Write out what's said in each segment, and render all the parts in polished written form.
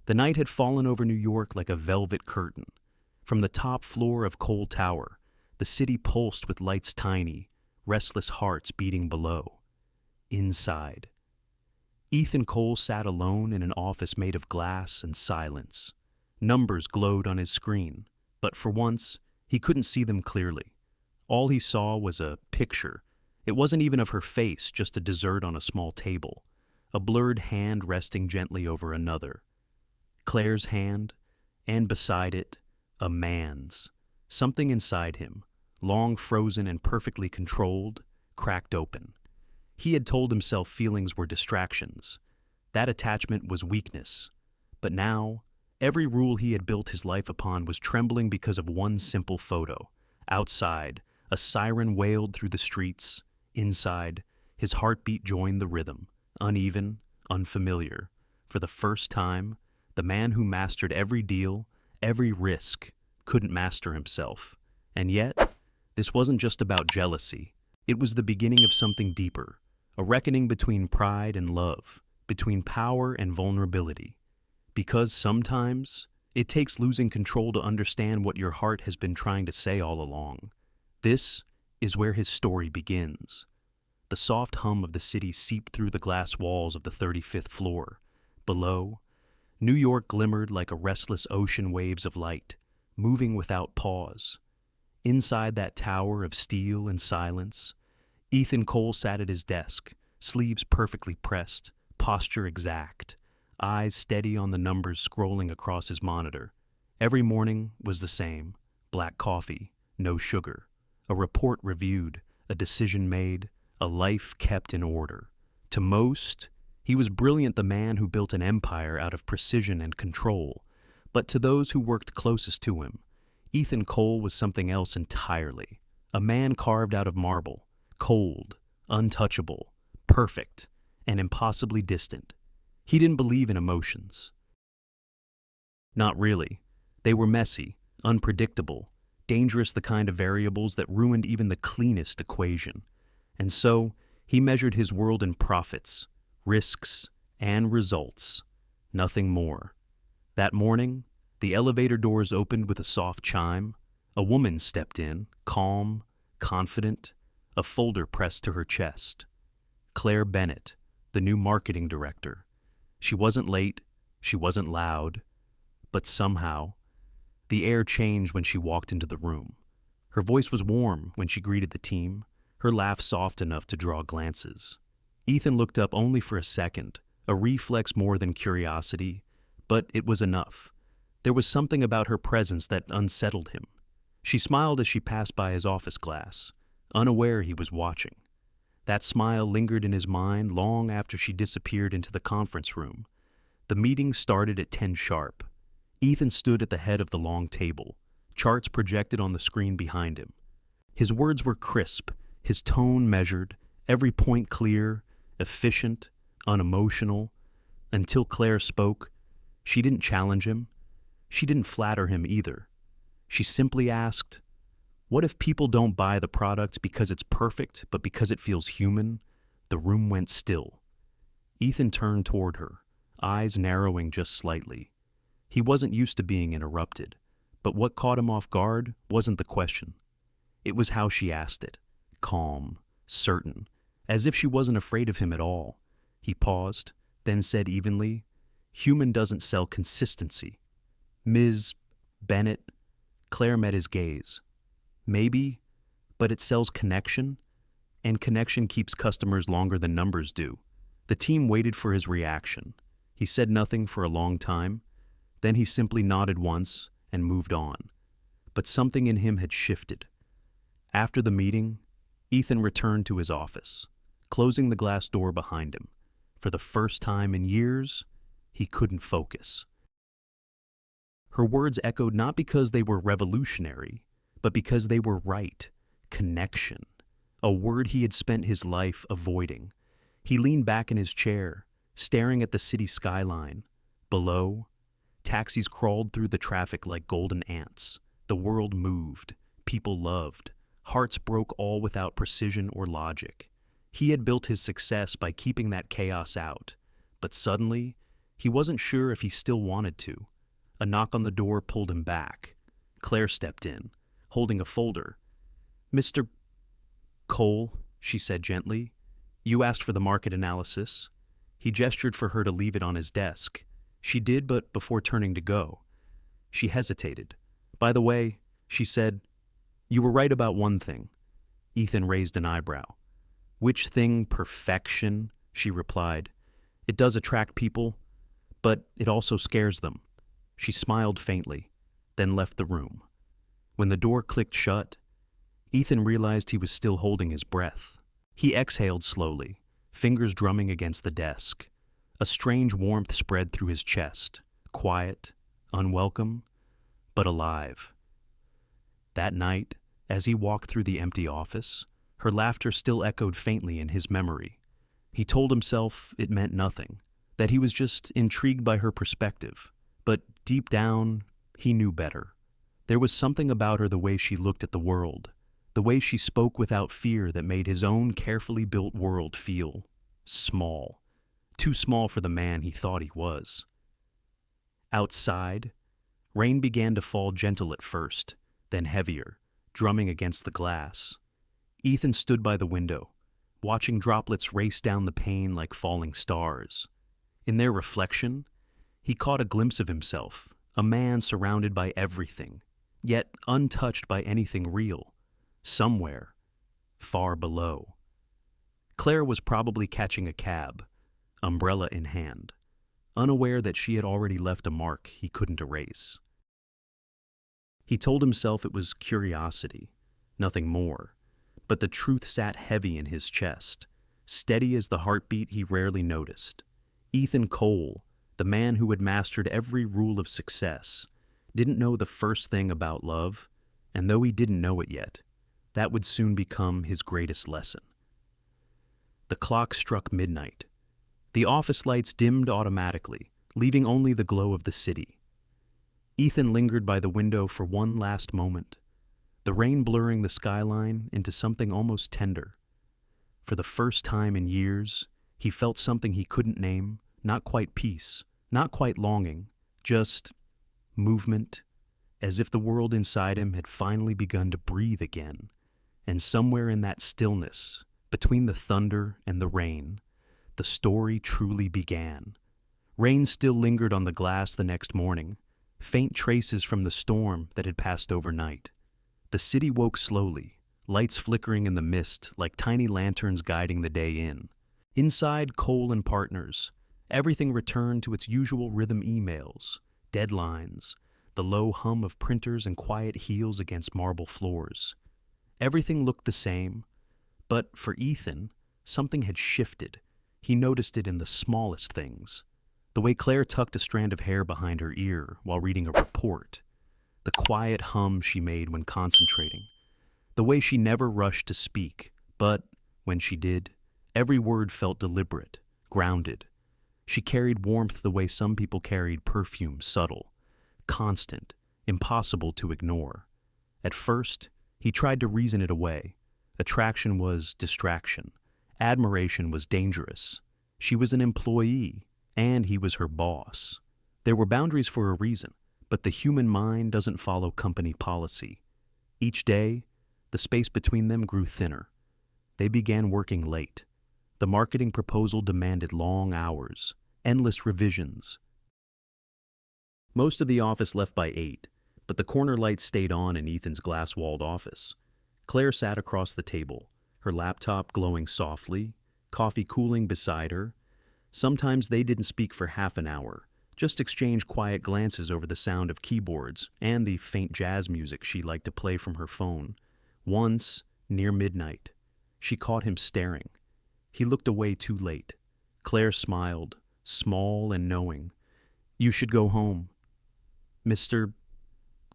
The night had fallen over New York like a velvet curtain. From the top floor of Cole Tower, the city pulsed with lights tiny, restless hearts beating below. Inside, Ethan Cole sat alone in an office made of glass and silence. Numbers glowed on his screen, but for once, he couldn't see them clearly. All he saw was a picture. It wasn't even of her face, just a dessert on a small table, a blurred hand resting gently over another. Claire's hand, and beside it, a man's. Something inside him, long frozen and perfectly controlled, cracked open. He had told himself feelings were distractions. That attachment was weakness. But now, every rule he had built his life upon was trembling because of one simple photo. Outside, a siren wailed through the streets. Inside, his heartbeat joined the rhythm, uneven, unfamiliar. For the first time, the man who mastered every deal, every risk, couldn't master himself. And yet, this wasn't just about jealousy. It was the beginning of something deeper, a reckoning between pride and love, between power and vulnerability. Because sometimes, it takes losing control to understand what your heart has been trying to say all along. This is where his story begins. The soft hum of the city seeped through the glass walls of the 35th floor. Below, New York glimmered like a restless ocean waves of light, moving without pause. Inside that tower of steel and silence, Ethan Cole sat at his desk, sleeves perfectly pressed, posture exact, eyes steady on the numbers scrolling across his monitor. Every morning was the same: black coffee, no sugar, a report reviewed, a decision made, a life kept in order. To most, he was brilliant, the man who built an empire out of precision and control. But to those who worked closest to him, Ethan Cole was something else entirely. A man carved out of marble, cold, untouchable, perfect, and impossibly distant. He didn't believe in emotions. Not really. They were messy, unpredictable, dangerous, the kind of variables that ruined even the cleanest equation. And so, he measured his world in profits, risks, and results. Nothing more. That morning, the elevator doors opened with a soft chime. A woman stepped in, calm, confident, a folder pressed to her chest. Claire Bennett, the new marketing director. She wasn't late, she wasn't loud, but somehow, the air changed when she walked into the room. Her voice was warm when she greeted the team, her laugh soft enough to draw glances. Ethan looked up only for a second, a reflex more than curiosity, but it was enough. There was something about her presence that unsettled him. She smiled as she passed by his office glass, unaware he was watching. That smile lingered in his mind long after she disappeared into the conference room. The meeting started at 10 sharp. Ethan stood at the head of the long table, charts projected on the screen behind him. His words were crisp, his tone measured, every point clear, efficient, unemotional. Until Claire spoke, she didn't challenge him. She didn't flatter him either. She simply asked, "What if people don't buy the product because it's perfect, but because it feels human?" The room went still. Ethan turned toward her, eyes narrowing just slightly. He wasn't used to being interrupted, but what caught him off guard wasn't the question. It was how she asked it, calm, certain, as if she wasn't afraid of him at all. He paused, then said evenly, "Human doesn't sell consistency." "Ms. Bennett," Claire met his gaze. "Maybe, but it sells connection, and connection keeps customers longer than numbers do." The team waited for his reaction. He said nothing for a long time. Then he simply nodded once and moved on. But something in him had shifted. After the meeting, Ethan returned to his office, closing the glass door behind him. For the first time in years, he couldn't focus. Her words echoed not because they were revolutionary, but because they were right. Connection. A word he had spent his life avoiding. He leaned back in his chair, staring at the city skyline. Below, taxis crawled through the traffic like golden ants. The world moved. People loved. Hearts broke, all without precision or logic. He had built his success by keeping that chaos out. But suddenly, He wasn't sure if he still wanted to. A knock on the door pulled him back. Claire stepped in, holding a folder. "Mr. Cole," she said gently, "you asked for the market analysis." He gestured for her to leave it on his desk. She did, but before turning to go, she hesitated. "By the way," she said, "you were right about one thing." Ethan raised an eyebrow. "Which thing? Perfection?" she replied. "It does attract people, but it also scares them." She smiled faintly, then left the room. When the door clicked shut, Ethan realized he was still holding his breath. He exhaled slowly, fingers drumming against the desk. A strange warmth spread through his chest, quiet, unwelcome, but alive. That night, as he walked through the empty office, her laughter still echoed faintly in his memory. He told himself it meant nothing, that he was just intrigued by her perspective. But deep down, he knew better. There was something about her, the way she looked at the world, the way she spoke without fear, that made his own carefully built world feel small. Too small for the man he thought he was. Outside, rain began to fall, gentle at first, then heavier, drumming against the glass. Ethan stood by the window, watching droplets race down the pane like falling stars. In their reflection, he caught a glimpse of himself, a man surrounded by everything, yet untouched by anything real, somewhere, far below. Claire was probably catching a cab, umbrella in hand, unaware that she had already left a mark he couldn't erase. He told himself it was curiosity, nothing more, but the truth sat heavy in his chest, steady as the heartbeat he rarely noticed. Ethan Cole, the man who had mastered every rule of success, didn't know the first thing about love, and though he didn't know it yet, that would soon become his greatest lesson. The clock struck midnight. The office lights dimmed automatically, leaving only the glow of the city. Ethan lingered by the window for one last moment, the rain blurring the skyline into something almost tender. For the first time in years, he felt something he couldn't name, not quite peace, not quite longing, just movement, as if the world inside him had finally begun to breathe again. And somewhere in that stillness, between the thunder and the rain, the story truly began. Rain still lingered on the glass the next morning, faint traces from the storm that had passed overnight. The city woke slowly, lights flickering in the mist like tiny lanterns guiding the day in. Inside Cole and Partners, everything returned to its usual rhythm: emails, deadlines, the low hum of printers and quiet heels against marble floors. Everything looked the same, but for Ethan, something had shifted. He noticed it in the smallest things. The way Claire tucked a strand of hair behind her ear while reading a report. The quiet hum she made when concentrating. The way she never rushed to speak, but, when she did, every word felt deliberate, grounded. She carried warmth the way some people carried perfume, subtle, constant, impossible to ignore. At first, he tried to reason it away. Attraction was distraction. Admiration was dangerous. She was an employee, and he was her boss. There were boundaries for a reason, but the human mind doesn't follow company policy. Each day, the space between them grew thinner. They began working late. The marketing proposal demanded long hours, endless revisions. Most of the office left by 8, but the corner lights stayed on in Ethan's glass-walled office. Claire sat across the table, her laptop glowing softly, coffee cooling beside her. Sometimes they didn't speak for half an hour, just exchanged quiet glances over the sound of keyboards and the faint jazz music she liked to play from her phone. Once, near midnight, she caught him staring. He looked away too late. Claire smiled, small and knowing. "You should go home." "Mr.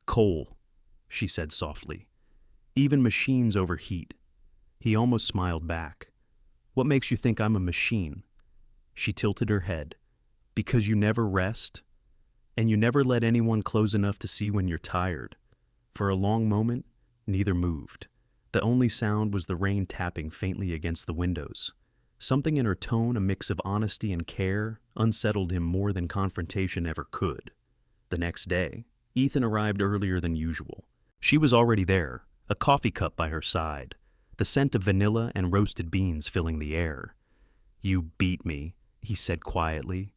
Cole," she said softly. "Even machines overheat." He almost smiled back. "What makes you think I'm a machine?" She tilted her head. "Because you never rest, and you never let anyone close enough to see when you're tired." For a long moment, neither moved. The only sound was the rain tapping faintly against the windows. Something in her tone, a mix of honesty and care, unsettled him more than confrontation ever could. The next day, Ethan arrived earlier than usual. She was already there, a coffee cup by her side, the scent of vanilla and roasted beans filling the air. "You beat me," he said quietly.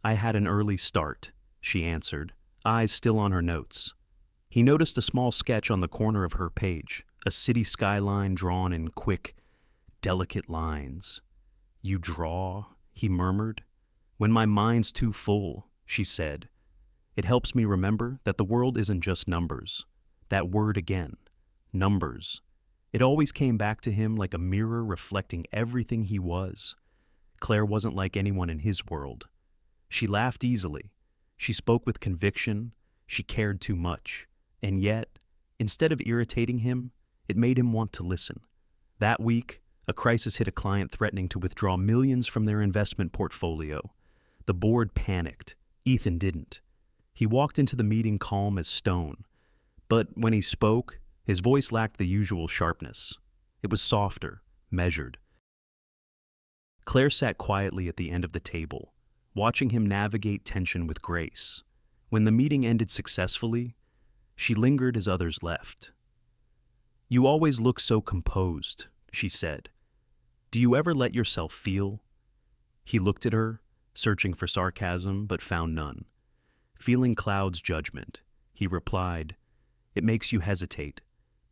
"I had an early start," she answered, eyes still on her notes. He noticed a small sketch on the corner of her page, a city skyline drawn in quick, delicate lines. "You draw," he murmured. "When my mind's too full," she said. "It helps me remember that the world isn't just numbers." That word again, numbers. It always came back to him like a mirror reflecting everything he was. Claire wasn't like anyone in his world. She laughed easily. She spoke with conviction. She cared too much. And yet, instead of irritating him, it made him want to listen. That week, a crisis hit a client threatening to withdraw millions from their investment portfolio. The board panicked. Ethan didn't. He walked into the meeting calm as stone. But when he spoke, his voice lacked the usual sharpness. It was softer, measured. Claire sat quietly at the end of the table, watching him navigate tension with grace. When the meeting ended successfully, she lingered as others left. "You always look so composed," she said. "Do you ever let yourself feel?" He looked at her, searching for sarcasm, but found none. Feeling Cloud's judgment, he replied, "It makes you hesitate."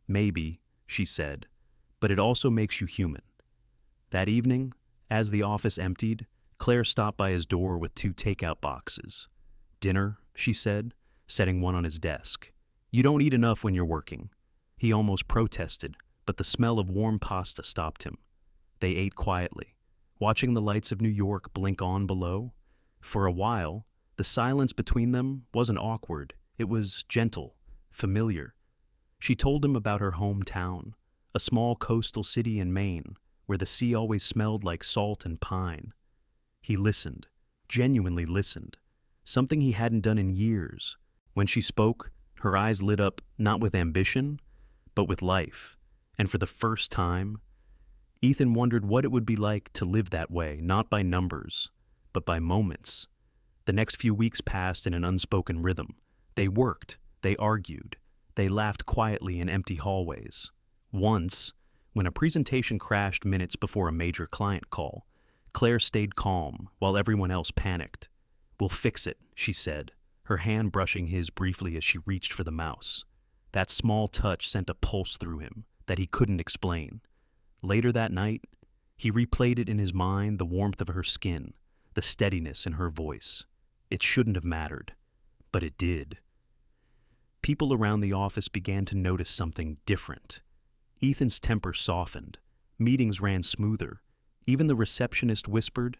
"Maybe," she said, "but it also makes you human." That evening, as the office emptied, Claire stopped by his door with 2 takeout boxes. "Dinner," she said, setting one on his desk. "You don't eat enough when you're working." He almost protested, but the smell of warm pasta stopped him. They ate quietly, watching the lights of New York blink on below. For a while, the silence between them wasn't awkward. It was gentle, familiar. She told him about her hometown, a small coastal city in Maine, where the sea always smelled like salt and pine. He listened, genuinely listened, something he hadn't done in years. When she spoke, her eyes lit up not with ambition, but with life. And for the first time, Ethan wondered what it would be like to live that way, not by numbers, but by moments. The next few weeks passed in an unspoken rhythm. They worked, they argued, they laughed quietly in empty hallways. Once, when a presentation crashed minutes before a major client call, Claire stayed calm while everyone else panicked. "We'll fix it," she said, her hand brushing his briefly as she reached for the mouse. That small touch sent a pulse through him that he couldn't explain. Later that night, he replayed it in his mind, the warmth of her skin, the steadiness in her voice. It shouldn't have mattered, but it did. People around the office began to notice something different. Ethan's temper softened. Meetings ran smoother. Even the receptionist whispered,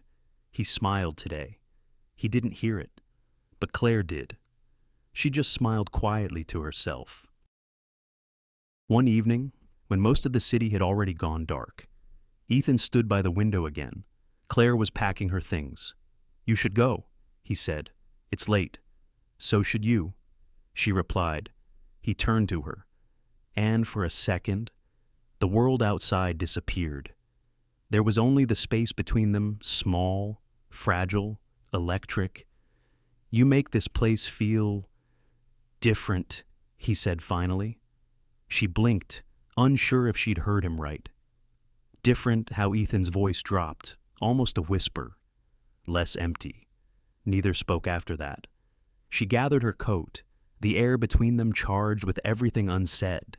"He smiled today." He didn't hear it, but Claire did. She just smiled quietly to herself. One evening, when most of the city had already gone dark, Ethan stood by the window again. Claire was packing her things. "You should go," he said. "It's late." "So should you," she replied. He turned to her, and for a second, the world outside disappeared. There was only the space between them, small, fragile, electric. "You make this place feel different," he said finally. She blinked, unsure if she'd heard him right. Different how Ethan's voice dropped, almost a whisper. Less empty. Neither spoke after that. She gathered her coat, the air between them charged with everything unsaid.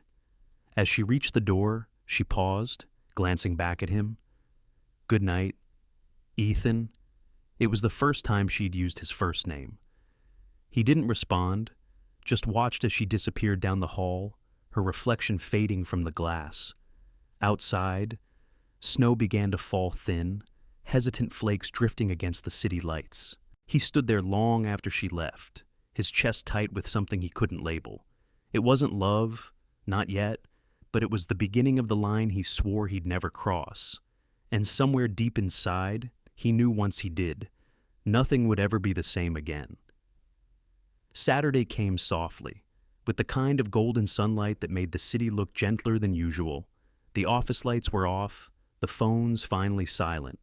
As she reached the door, she paused, glancing back at him. "Good night, Ethan." It was the first time she'd used his first name. He didn't respond, just watched as she disappeared down the hall, her reflection fading from the glass. Outside, snow began to fall thin, hesitant flakes drifting against the city lights. He stood there long after she left, his chest tight with something he couldn't label. It wasn't love, not yet, but it was the beginning of the line he swore he'd never cross. And somewhere deep inside, he knew once he did, nothing would ever be the same again. Saturday came softly, with the kind of golden sunlight that made the city look gentler than usual. The office lights were off, the phones finally silent.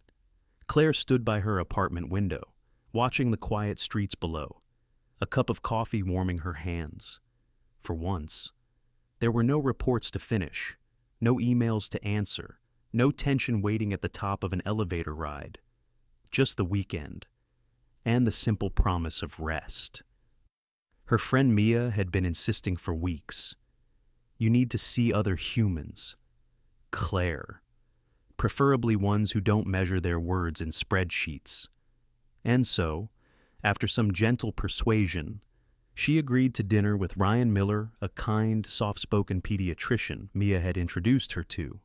Claire stood by her apartment window, watching the quiet streets below, a cup of coffee warming her hands. For once, there were no reports to finish, no emails to answer, no tension waiting at the top of an elevator ride. Just the weekend, and the simple promise of rest. Her friend Mia had been insisting for weeks. You need to see other humans. Claire. Preferably ones who don't measure their words in spreadsheets. And so, after some gentle persuasion, she agreed to dinner with Ryan Miller, a kind, soft-spoken pediatrician Mia had introduced her to.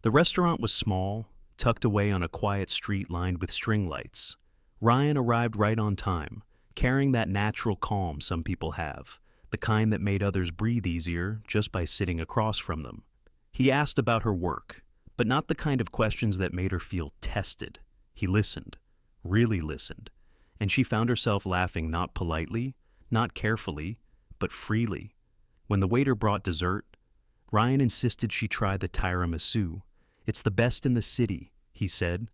The restaurant was small, tucked away on a quiet street lined with string lights. Ryan arrived right on time, carrying that natural calm some people have, the kind that made others breathe easier just by sitting across from them. He asked about her work, but not the kind of questions that made her feel tested. He listened, really listened, and she found herself laughing not politely, not carefully, but freely. When the waiter brought dessert, Ryan insisted she try the tiramisu. It's the best in the city, he said.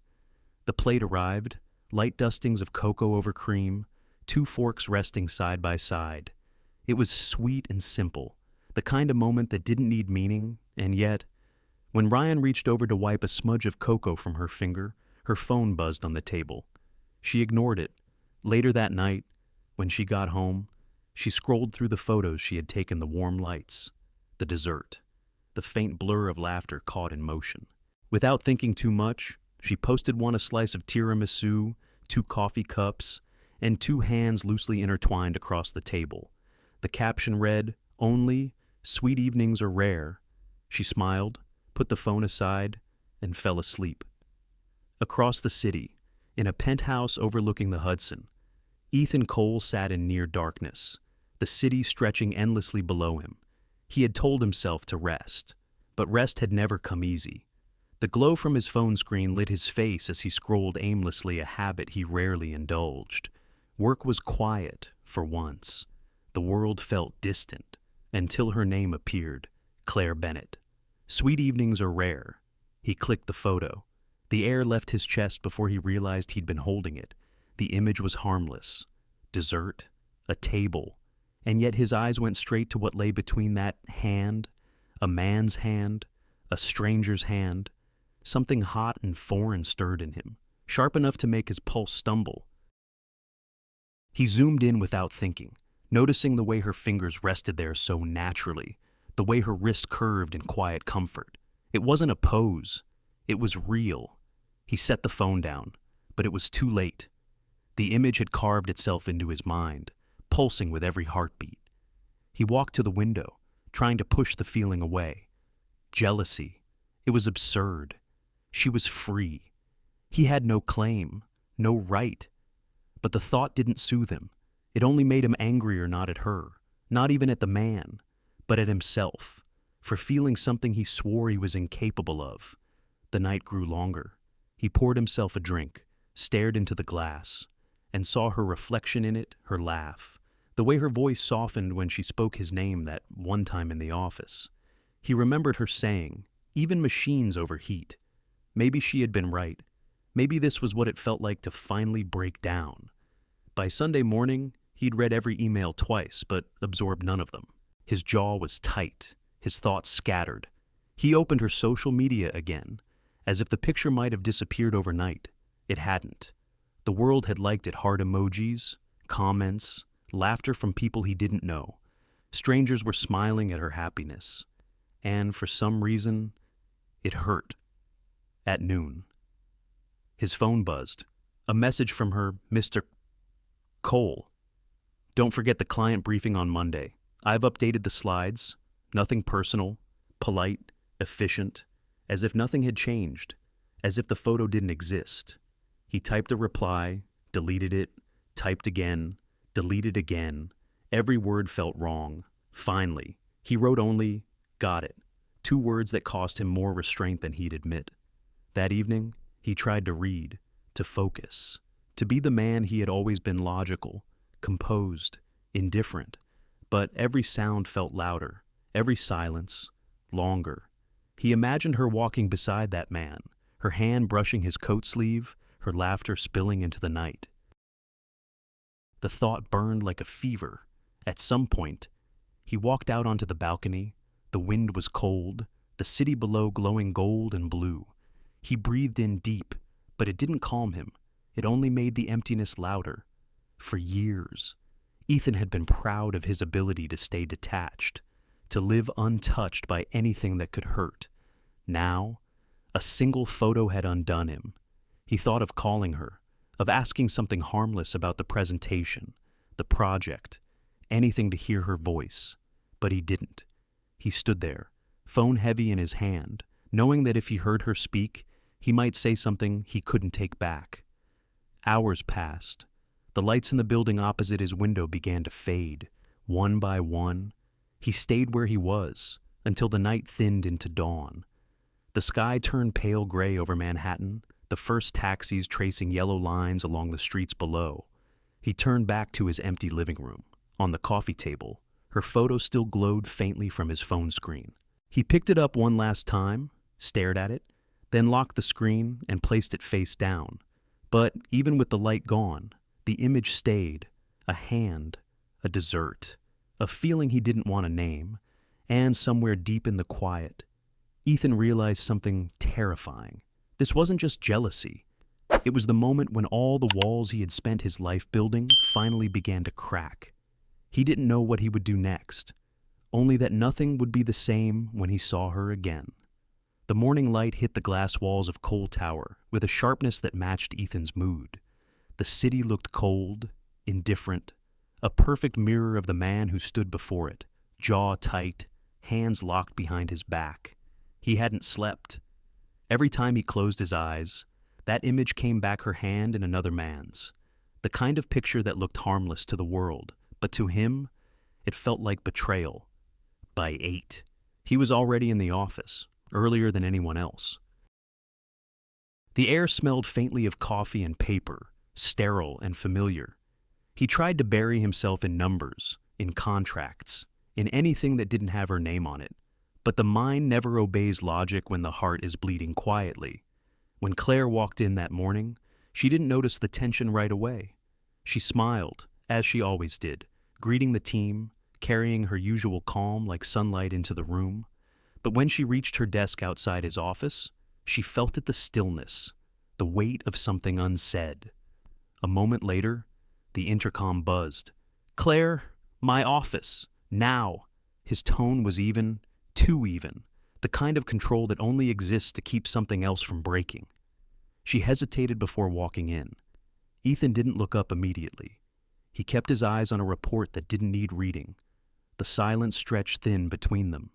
The plate arrived, light dustings of cocoa over cream, 2 forks resting side by side. It was sweet and simple, the kind of moment that didn't need meaning, and yet, when Ryan reached over to wipe a smudge of cocoa from her finger, her phone buzzed on the table. She ignored it. Later that night, when she got home, she scrolled through the photos she had taken, the warm lights, the dessert, the faint blur of laughter caught in motion. Without thinking too much, she posted one a slice of tiramisu, 2 coffee cups, and 2 hands loosely intertwined across the table. The caption read, "Only, sweet evenings are rare." She smiled, put the phone aside, and fell asleep. Across the city, in a penthouse overlooking the Hudson, Ethan Cole sat in near darkness, the city stretching endlessly below him. He had told himself to rest, but rest had never come easy. The glow from his phone screen lit his face as he scrolled aimlessly, a habit he rarely indulged. Work was quiet, for once. The world felt distant, until her name appeared, Claire Bennett. Sweet evenings are rare. He clicked the photo. The air left his chest before he realized he'd been holding it. The image was harmless. Dessert, a table, and yet his eyes went straight to what lay between that hand, a man's hand, a stranger's hand. Something hot and foreign stirred in him, sharp enough to make his pulse stumble. He zoomed in without thinking, noticing the way her fingers rested there so naturally, the way her wrist curved in quiet comfort. It wasn't a pose. It was real. He set the phone down, but it was too late. The image had carved itself into his mind, pulsing with every heartbeat. He walked to the window, trying to push the feeling away. Jealousy. It was absurd. She was free. He had no claim, no right. But the thought didn't soothe him. It only made him angrier, not at her, not even at the man, but at himself, for feeling something he swore he was incapable of. The night grew longer. He poured himself a drink, stared into the glass, and saw her reflection in it, her laugh, the way her voice softened when she spoke his name that one time in the office. He remembered her saying, "Even machines overheat." Maybe she had been right. Maybe this was what it felt like to finally break down. By Sunday morning, he'd read every email twice, but absorbed none of them. His jaw was tight, his thoughts scattered. He opened her social media again, as if the picture might have disappeared overnight. It hadn't. The world had liked it, heart emojis, comments, laughter from people he didn't know. Strangers were smiling at her happiness. And for some reason, it hurt. At noon, his phone buzzed. A message from her, "Mr. Cole. Don't forget the client briefing on Monday. I've updated the slides. Nothing personal, polite, efficient, as if nothing had changed, as if the photo didn't exist." He typed a reply, deleted it, typed again, deleted again. Every word felt wrong. Finally, he wrote only, "Got it." 2 words that cost him more restraint than he'd admit. That evening, he tried to read, to focus, to be the man he had always been, logical, composed, indifferent. But every sound felt louder, every silence, longer. He imagined her walking beside that man, her hand brushing his coat sleeve, her laughter spilling into the night. The thought burned like a fever. At some point, he walked out onto the balcony. The wind was cold, the city below glowing gold and blue. He breathed in deep, but it didn't calm him. It only made the emptiness louder. For years, Ethan had been proud of his ability to stay detached, to live untouched by anything that could hurt. Now, a single photo had undone him. He thought of calling her, of asking something harmless about the presentation, the project, anything to hear her voice. But he didn't. He stood there, phone heavy in his hand, knowing that if he heard her speak, he might say something he couldn't take back. Hours passed. The lights in the building opposite his window began to fade, one by one. He stayed where he was, until the night thinned into dawn. The sky turned pale gray over Manhattan, the first taxis tracing yellow lines along the streets below. He turned back to his empty living room. On the coffee table, her photo still glowed faintly from his phone screen. He picked it up one last time, stared at it, then locked the screen and placed it face down. But even with the light gone, the image stayed, a hand, a dessert, a feeling he didn't want to name, and somewhere deep in the quiet, Ethan realized something terrifying. This wasn't just jealousy. It was the moment when all the walls he had spent his life building finally began to crack. He didn't know what he would do next, only that nothing would be the same when he saw her again. The morning light hit the glass walls of Cole Tower with a sharpness that matched Ethan's mood. The city looked cold, indifferent, a perfect mirror of the man who stood before it, jaw tight, hands locked behind his back. He hadn't slept. Every time he closed his eyes, that image came back, her hand in another man's. The kind of picture that looked harmless to the world, but to him, it felt like betrayal. By 8, he was already in the office, earlier than anyone else. The air smelled faintly of coffee and paper, sterile and familiar. He tried to bury himself in numbers, in contracts, in anything that didn't have her name on it. But the mind never obeys logic when the heart is bleeding quietly. When Claire walked in that morning, she didn't notice the tension right away. She smiled, as she always did, greeting the team, carrying her usual calm like sunlight into the room. But when she reached her desk outside his office, she felt the stillness, the weight of something unsaid. A moment later, the intercom buzzed. "Claire, my office, now." His tone was even, too even, the kind of control that only exists to keep something else from breaking. She hesitated before walking in. Ethan didn't look up immediately. He kept his eyes on a report that didn't need reading. The silence stretched thin between them.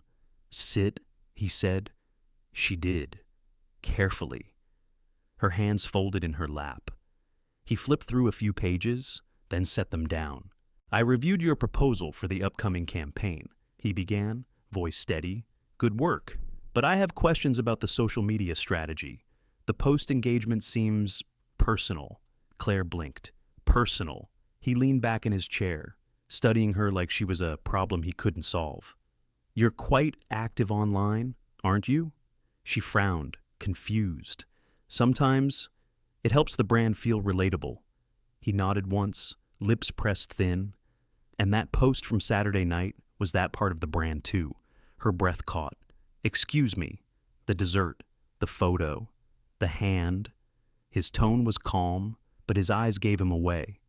"Sit," he said. She did, carefully, her hands folded in her lap. He flipped through a few pages, then set them down. "I reviewed your proposal for the upcoming campaign," he began, voice steady. "Good work, but I have questions about the social media strategy. The post engagement seems personal." Claire blinked. "Personal." He leaned back in his chair, studying her like she was a problem he couldn't solve. "You're quite active online, aren't you?" She frowned, confused. "Sometimes it helps the brand feel relatable." He nodded once, lips pressed thin. And that post from Saturday night was that part of the brand too. Her breath caught. "Excuse me." The dessert, the photo, the hand. His tone was calm, but his eyes gave him away.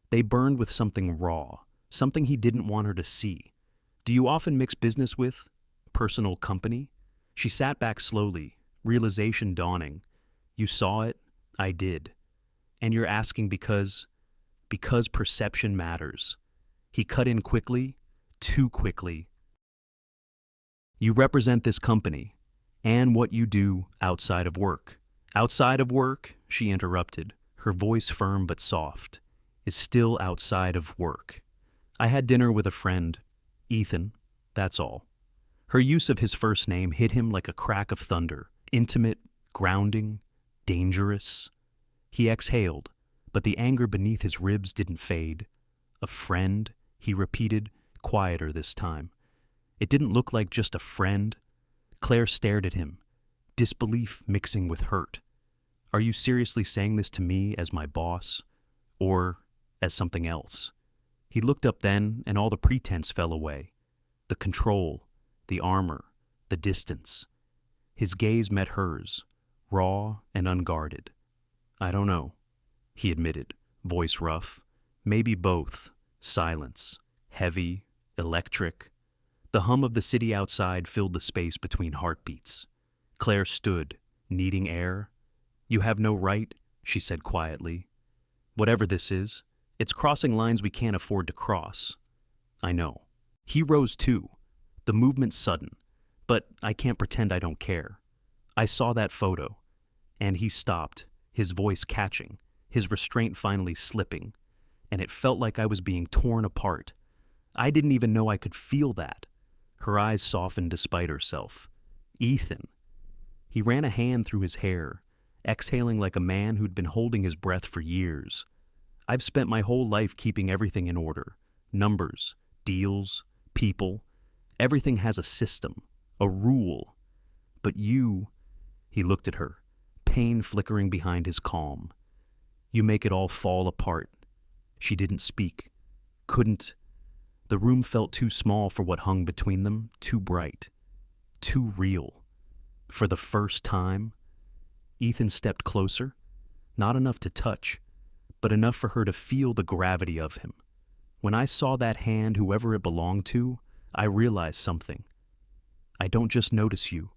They burned with something raw, something he didn't want her to see. "Do you often mix business with personal company?" She sat back slowly, realization dawning. "You saw it, I did. And you're asking because perception matters." He cut in quickly, too quickly. "You represent this company, and what you do outside of work." "Outside of work," she interrupted, her voice firm but soft, "is still outside of work. I had dinner with a friend, Ethan, that's all." Her use of his first name hit him like a crack of thunder, intimate, grounding, dangerous. He exhaled, but the anger beneath his ribs didn't fade. "A friend," he repeated, quieter this time. It didn't look like just a friend. Claire stared at him, disbelief mixing with hurt. Are you seriously saying this to me as my boss? Or as something else? He looked up then, and all the pretense fell away. The control, the armor, the distance. His gaze met hers, raw and unguarded. I don't know, he admitted, voice rough. Maybe both. Silence. Heavy. Electric. The hum of the city outside filled the space between heartbeats. Claire stood, needing air. You have no right, she said quietly. Whatever this is, it's crossing lines we can't afford to cross. I know. He rose too. The movement sudden. But I can't pretend I don't care. I saw that photo. And he stopped, his voice catching, his restraint finally slipping, and it felt like I was being torn apart. I didn't even know I could feel that. Her eyes softened despite herself. Ethan. He ran a hand through his hair, exhaling like a man who'd been holding his breath for years. I've spent my whole life keeping everything in order. Numbers, deals, people. Everything has a system, a rule. But you, he looked at her, pain flickering behind his calm. You make it all fall apart. She didn't speak. Couldn't. The room felt too small for what hung between them, too bright. Too real. For the first time, Ethan stepped closer, not enough to touch, but enough for her to feel the gravity of him. When I saw that hand, whoever it belonged to, I realized something. I don't just notice you.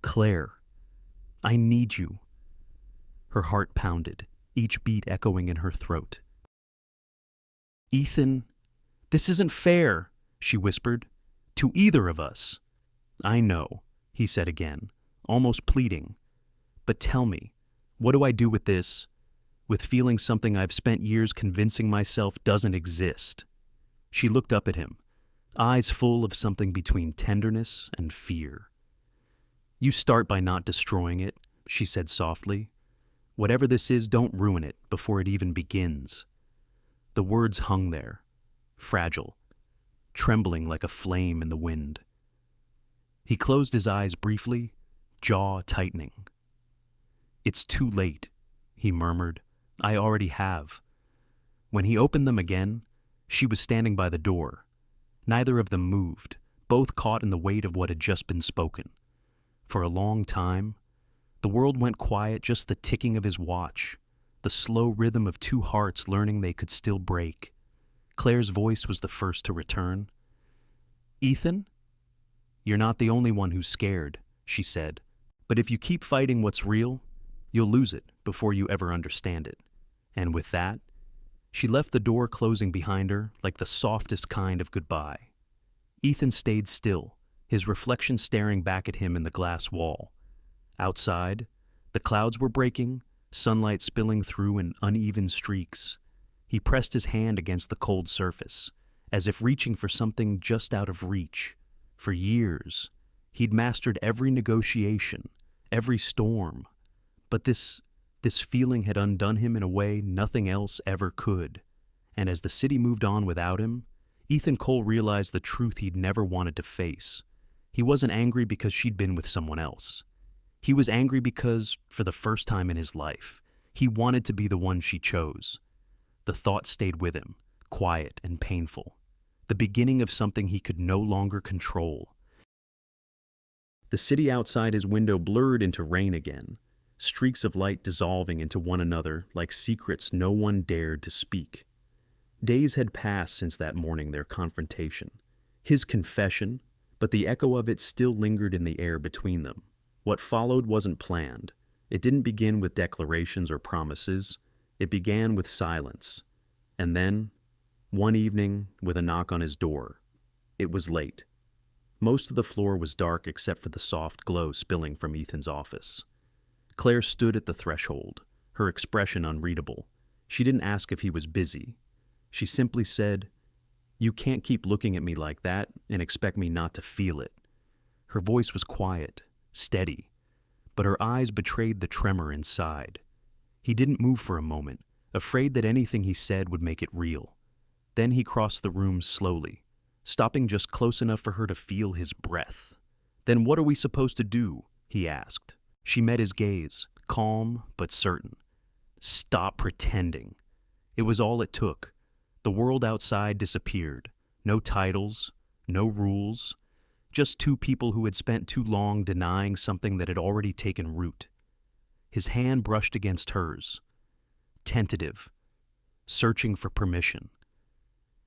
Claire, I need you. Her heart pounded, each beat echoing in her throat. Ethan, this isn't fair, she whispered, to either of us. I know, he said again, almost pleading. But tell me, what do I do with this? With feeling something I've spent years convincing myself doesn't exist. She looked up at him, eyes full of something between tenderness and fear. You start by not destroying it, she said softly. Whatever this is, don't ruin it before it even begins. The words hung there, fragile, trembling like a flame in the wind. He closed his eyes briefly, jaw tightening. It's too late, he murmured. I already have. When he opened them again, she was standing by the door. Neither of them moved, both caught in the weight of what had just been spoken. For a long time, the world went quiet, just the ticking of his watch, the slow rhythm of two hearts learning they could still break. Claire's voice was the first to return. Ethan? You're not the only one who's scared, she said. But if you keep fighting what's real, you'll lose it before you ever understand it. And with that, she left the door closing behind her like the softest kind of goodbye. Ethan stayed still, his reflection staring back at him in the glass wall. Outside, the clouds were breaking, sunlight spilling through in uneven streaks. He pressed his hand against the cold surface, as if reaching for something just out of reach. For years, he'd mastered every negotiation, every storm. But this feeling had undone him in a way nothing else ever could. And as the city moved on without him, Ethan Cole realized the truth he'd never wanted to face. He wasn't angry because she'd been with someone else. He was angry because, for the first time in his life, he wanted to be the one she chose. The thought stayed with him, quiet and painful. The beginning of something he could no longer control. The city outside his window blurred into rain again, streaks of light dissolving into one another like secrets no one dared to speak. Days had passed since that morning, their confrontation. His confession, but the echo of it still lingered in the air between them. What followed wasn't planned. It didn't begin with declarations or promises. It began with silence. And then, one evening, with a knock on his door. It was late. Most of the floor was dark except for the soft glow spilling from Ethan's office. Claire stood at the threshold, her expression unreadable. She didn't ask if he was busy. She simply said, "You can't keep looking at me like that and expect me not to feel it." Her voice was quiet, steady, but her eyes betrayed the tremor inside. He didn't move for a moment, afraid that anything he said would make it real. Then he crossed the room slowly, stopping just close enough for her to feel his breath. "Then what are we supposed to do?" he asked. She met his gaze, calm but certain. Stop pretending. It was all it took. The world outside disappeared. No titles, no rules, just two people who had spent too long denying something that had already taken root. His hand brushed against hers, tentative, searching for permission.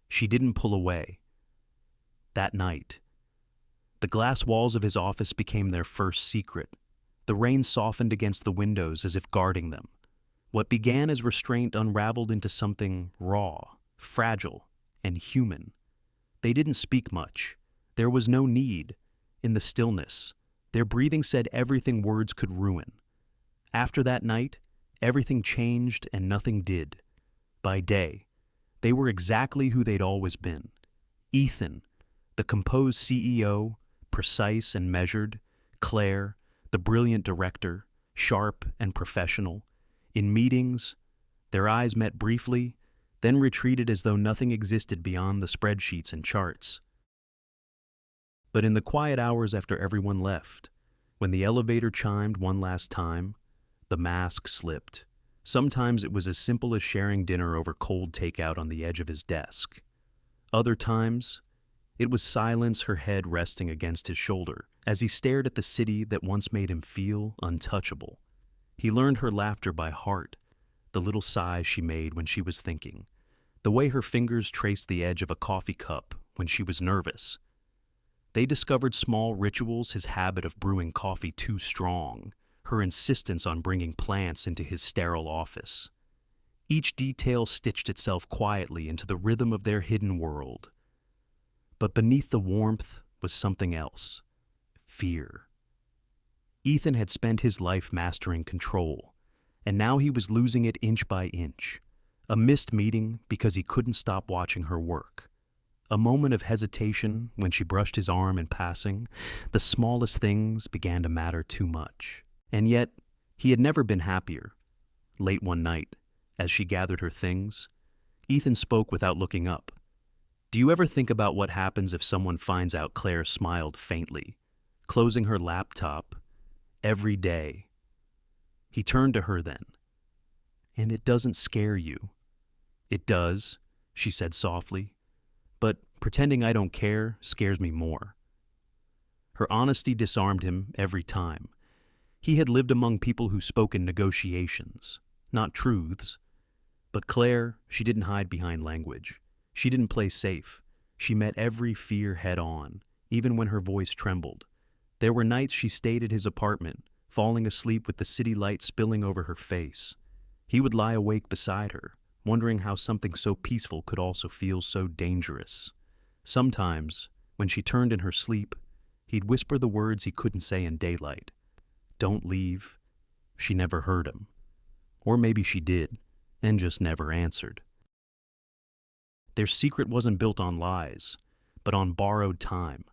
She didn't pull away. That night, the glass walls of his office became their first secret. The rain softened against the windows as if guarding them. What began as restraint unraveled into something raw, fragile, and human. They didn't speak much. There was no need. In the stillness, their breathing said everything words could ruin. After that night, everything changed and nothing did. By day, they were exactly who they'd always been. Ethan, the composed CEO, precise and measured. Claire, the brilliant director, sharp and professional. In meetings, their eyes met briefly, then retreated as though nothing existed beyond the spreadsheets and charts. But in the quiet hours after everyone left, when the elevator chimed one last time, the mask slipped. Sometimes it was as simple as sharing dinner over cold takeout on the edge of his desk. Other times, it was silence, her head resting against his shoulder, as he stared at the city that once made him feel untouchable. He learned her laughter by heart, the little sighs she made when she was thinking, the way her fingers traced the edge of a coffee cup when she was nervous. They discovered small rituals, his habit of brewing coffee too strong, her insistence on bringing plants into his sterile office. Each detail stitched itself quietly into the rhythm of their hidden world. But beneath the warmth was something else. Fear. Ethan had spent his life mastering control, and now he was losing it inch by inch. A missed meeting because he couldn't stop watching her work. A moment of hesitation when she brushed his arm in passing. The smallest things began to matter too much. And yet, he had never been happier. Late one night, as she gathered her things, Ethan spoke without looking up. "Do you ever think about what happens if someone finds out?" Claire smiled faintly, closing her laptop. "Every day." He turned to her then. "And it doesn't scare you?" "It does," she said softly, "but pretending I don't care scares me more." Her honesty disarmed him every time. He had lived among people who spoke in negotiations, not truths. But Claire, she didn't hide behind language. She didn't play safe. She met every fear head on, even when her voice trembled. There were nights she stayed at his apartment, falling asleep with the city light spilling over her face. He would lie awake beside her, wondering how something so peaceful could also feel so dangerous. Sometimes, when she turned in her sleep, he'd whisper the words he couldn't say in daylight. "Don't leave." She never heard him. Or maybe she did, and just never answered. Their secret wasn't built on lies, but on borrowed time.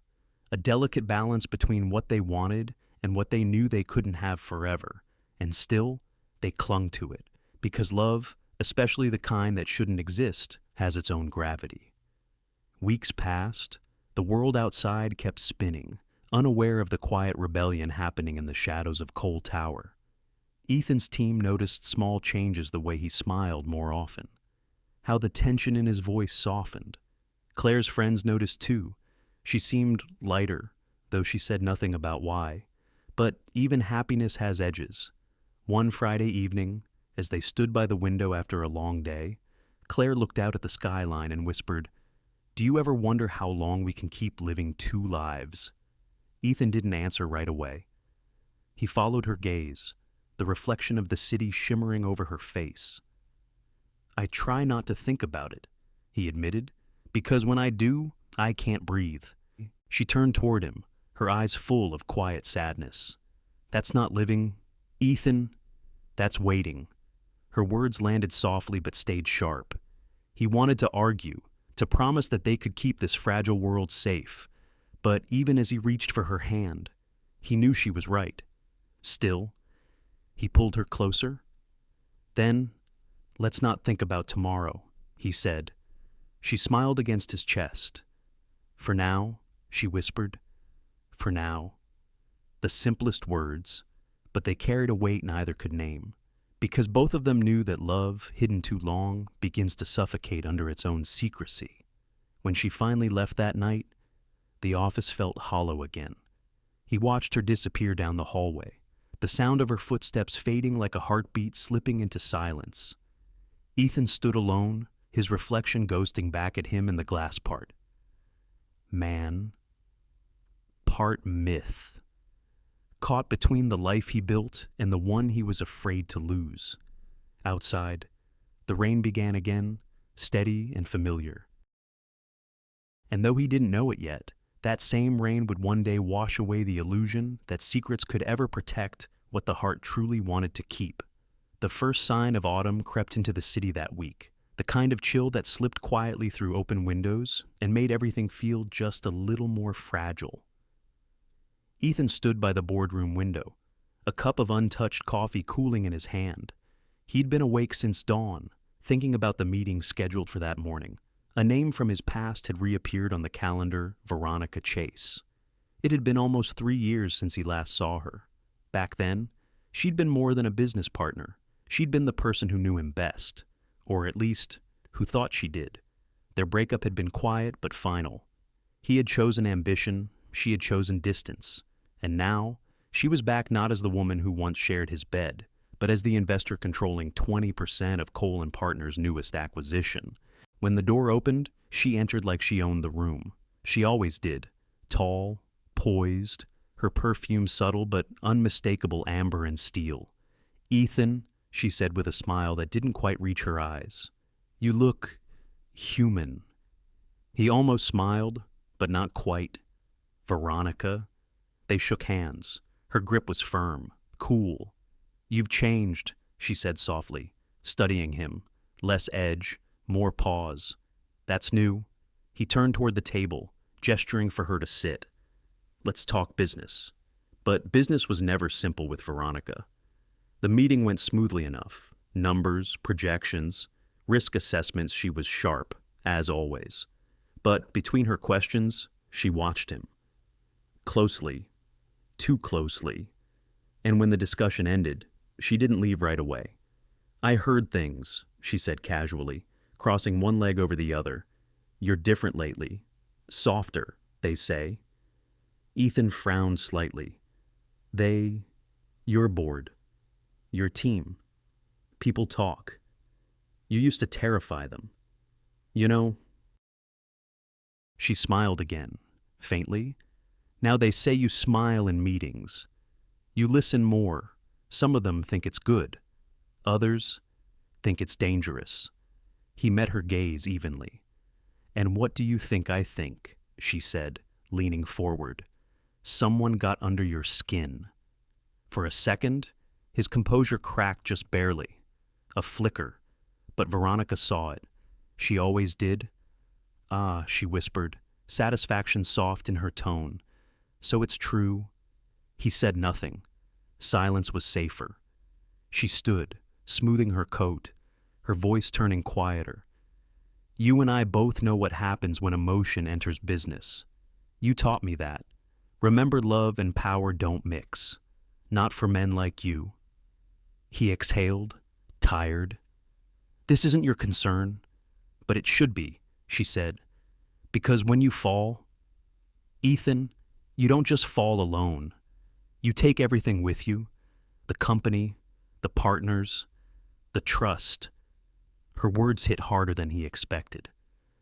A delicate balance between what they wanted and what they knew they couldn't have forever. And still, they clung to it, because love, especially the kind that shouldn't exist, has its own gravity. Weeks passed. The world outside kept spinning, unaware of the quiet rebellion happening in the shadows of Cole Tower. Ethan's team noticed small changes, the way he smiled more often, how the tension in his voice softened. Claire's friends noticed too. She seemed lighter, though she said nothing about why. But even happiness has edges. One Friday evening, as they stood by the window after a long day, Claire looked out at the skyline and whispered, "Do you ever wonder how long we can keep living two lives?" Ethan didn't answer right away. He followed her gaze, the reflection of the city shimmering over her face. "I try not to think about it," he admitted, "because when I do, I can't breathe." She turned toward him, her eyes full of quiet sadness. "That's not living, Ethan. That's waiting." Her words landed softly but stayed sharp. He wanted to argue, to promise that they could keep this fragile world safe. But even as he reached for her hand, he knew she was right. Still, he pulled her closer. "Then, let's not think about tomorrow," he said. She smiled against his chest. "For now," she whispered. "For now." The simplest words, but they carried a weight neither could name, because both of them knew that love, hidden too long, begins to suffocate under its own secrecy. When she finally left that night, the office felt hollow again. He watched her disappear down the hallway, the sound of her footsteps fading like a heartbeat slipping into silence. Ethan stood alone, his reflection ghosting back at him in the glass part. Man, part myth. Caught between the life he built and the one he was afraid to lose. Outside, the rain began again, steady and familiar. And though he didn't know it yet, that same rain would one day wash away the illusion that secrets could ever protect what the heart truly wanted to keep. The first sign of autumn crept into the city that week, the kind of chill that slipped quietly through open windows and made everything feel just a little more fragile. Ethan stood by the boardroom window, a cup of untouched coffee cooling in his hand. He'd been awake since dawn, thinking about the meeting scheduled for that morning. A name from his past had reappeared on the calendar, Veronica Chase. It had been almost 3 years since he last saw her. Back then, she'd been more than a business partner. She'd been the person who knew him best, or at least, who thought she did. Their breakup had been quiet but final. He had chosen ambition, she had chosen distance, and now she was back not as the woman who once shared his bed, but as the investor controlling 20% of Cole & Partners' newest acquisition. When the door opened, she entered like she owned the room. She always did. Tall, poised, her perfume subtle but unmistakable amber and steel. "Ethan," she said with a smile that didn't quite reach her eyes, "you look human." He almost smiled, but not quite. "Veronica." They shook hands. Her grip was firm, cool. "You've changed," she said softly, studying him. Less edge, more pause. "That's new." He turned toward the table, gesturing for her to sit. "Let's talk business." But business was never simple with Veronica. The meeting went smoothly enough. Numbers, projections, risk assessments, she was sharp, as always. But between her questions, she watched him. Closely. Too closely. And when the discussion ended, she didn't leave right away. "I heard things," she said casually, crossing one leg over the other. "You're different lately. Softer, they say." Ethan frowned slightly. You're bored. Your team. People talk. You used to terrify them. You know." She smiled again, faintly. "Now they say you smile in meetings. You listen more. Some of them think it's good. Others think it's dangerous." He met her gaze evenly. "And what do you think I think?" she said, leaning forward. "Someone got under your skin." For a second, his composure cracked just barely. A flicker. But Veronica saw it. She always did. "Ah," she whispered, satisfaction soft in her tone. "So it's true." He said nothing. Silence was safer. She stood, smoothing her coat, her voice turning quieter. "You and I both know what happens when emotion enters business. You taught me that. Remember, love and power don't mix. Not for men like you." He exhaled, tired. "This isn't your concern, but it should be," she said. "Because when you fall, Ethan, you don't just fall alone. You take everything with you, the company, the partners, the trust." Her words hit harder than he expected.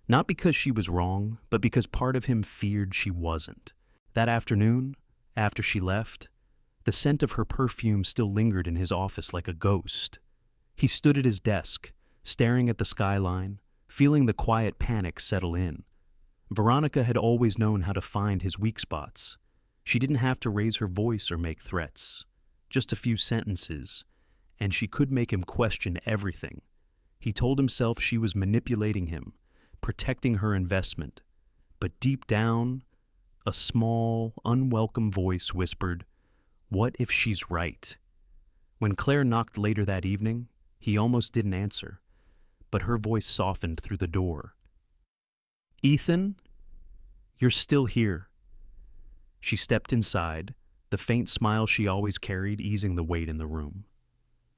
Not because she was wrong, but because part of him feared she wasn't. That afternoon, after she left, the scent of her perfume still lingered in his office like a ghost. He stood at his desk, staring at the skyline, feeling the quiet panic settle in. Veronica had always known how to find his weak spots. She didn't have to raise her voice or make threats. Just a few sentences, and she could make him question everything. He told himself she was manipulating him, protecting her investment. But deep down, a small, unwelcome voice whispered, "What if she's right?" When Claire knocked later that evening, he almost didn't answer, but her voice softened through the door. "Ethan, you're still here." She stepped inside, the faint smile she always carried easing the weight in the room.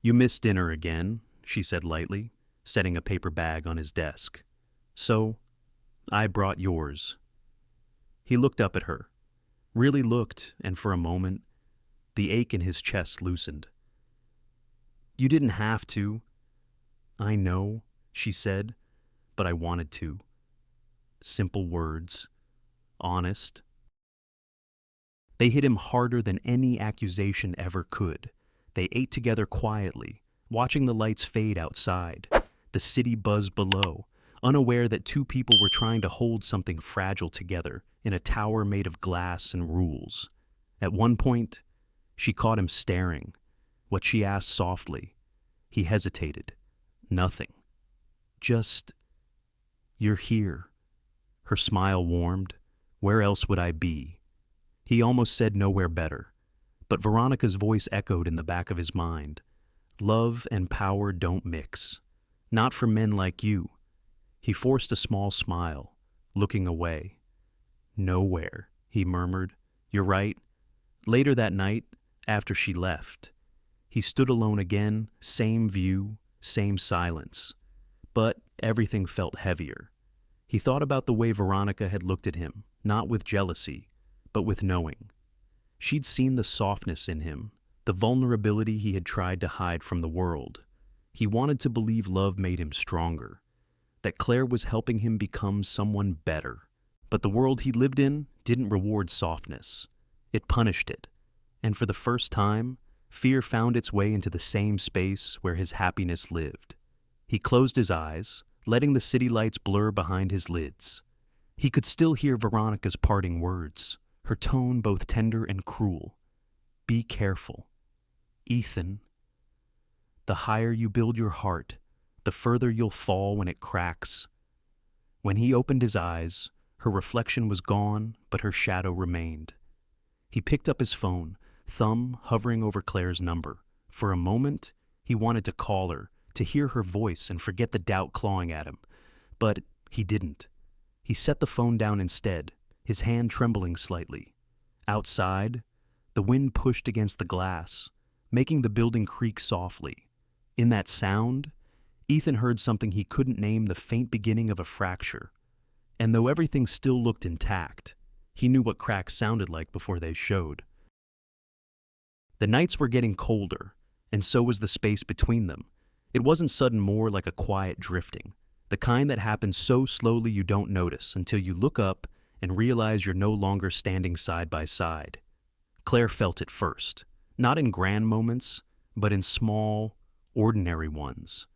"You missed dinner again," she said lightly, setting a paper bag on his desk. "So, I brought yours." He looked up at her, really looked, and for a moment, the ache in his chest loosened. "You didn't have to." "I know," she said, "but I wanted to." Simple words. Honest. They hit him harder than any accusation ever could. They ate together quietly, watching the lights fade outside, the city buzz below, unaware that two people were trying to hold something fragile together in a tower made of glass and rules. At one point, she caught him staring. What she asked softly. He hesitated. Nothing. Just, "You're here." Her smile warmed. Where else would I be? He almost said nowhere better, but Veronica's voice echoed in the back of his mind. Love and power don't mix. Not for men like you. He forced a small smile, looking away. "Nowhere," he murmured. "You're right." Later that night, after she left, he stood alone again, same view, same silence. But everything felt heavier. He thought about the way Veronica had looked at him, not with jealousy, but with knowing. She'd seen the softness in him, the vulnerability he had tried to hide from the world. He wanted to believe love made him stronger, that Claire was helping him become someone better. But the world he lived in didn't reward softness. It punished it. And for the first time, fear found its way into the same space where his happiness lived. He closed his eyes, letting the city lights blur behind his lids. He could still hear Veronica's parting words, her tone both tender and cruel. "Be careful. Ethan. The higher you build your heart, the further you'll fall when it cracks." When he opened his eyes, her reflection was gone, but her shadow remained. He picked up his phone, thumb hovering over Claire's number. For a moment, he wanted to call her, to hear her voice and forget the doubt clawing at him. But he didn't. He set the phone down instead, his hand trembling slightly. Outside, the wind pushed against the glass, making the building creak softly. In that sound, Ethan heard something he couldn't name, the faint beginning of a fracture. And though everything still looked intact, he knew what cracks sounded like before they showed. The nights were getting colder, and so was the space between them. It wasn't sudden, more like a quiet drifting, the kind that happens so slowly you don't notice until you look up and realize you're no longer standing side by side. Claire felt it first, not in grand moments, but in small, ordinary ones.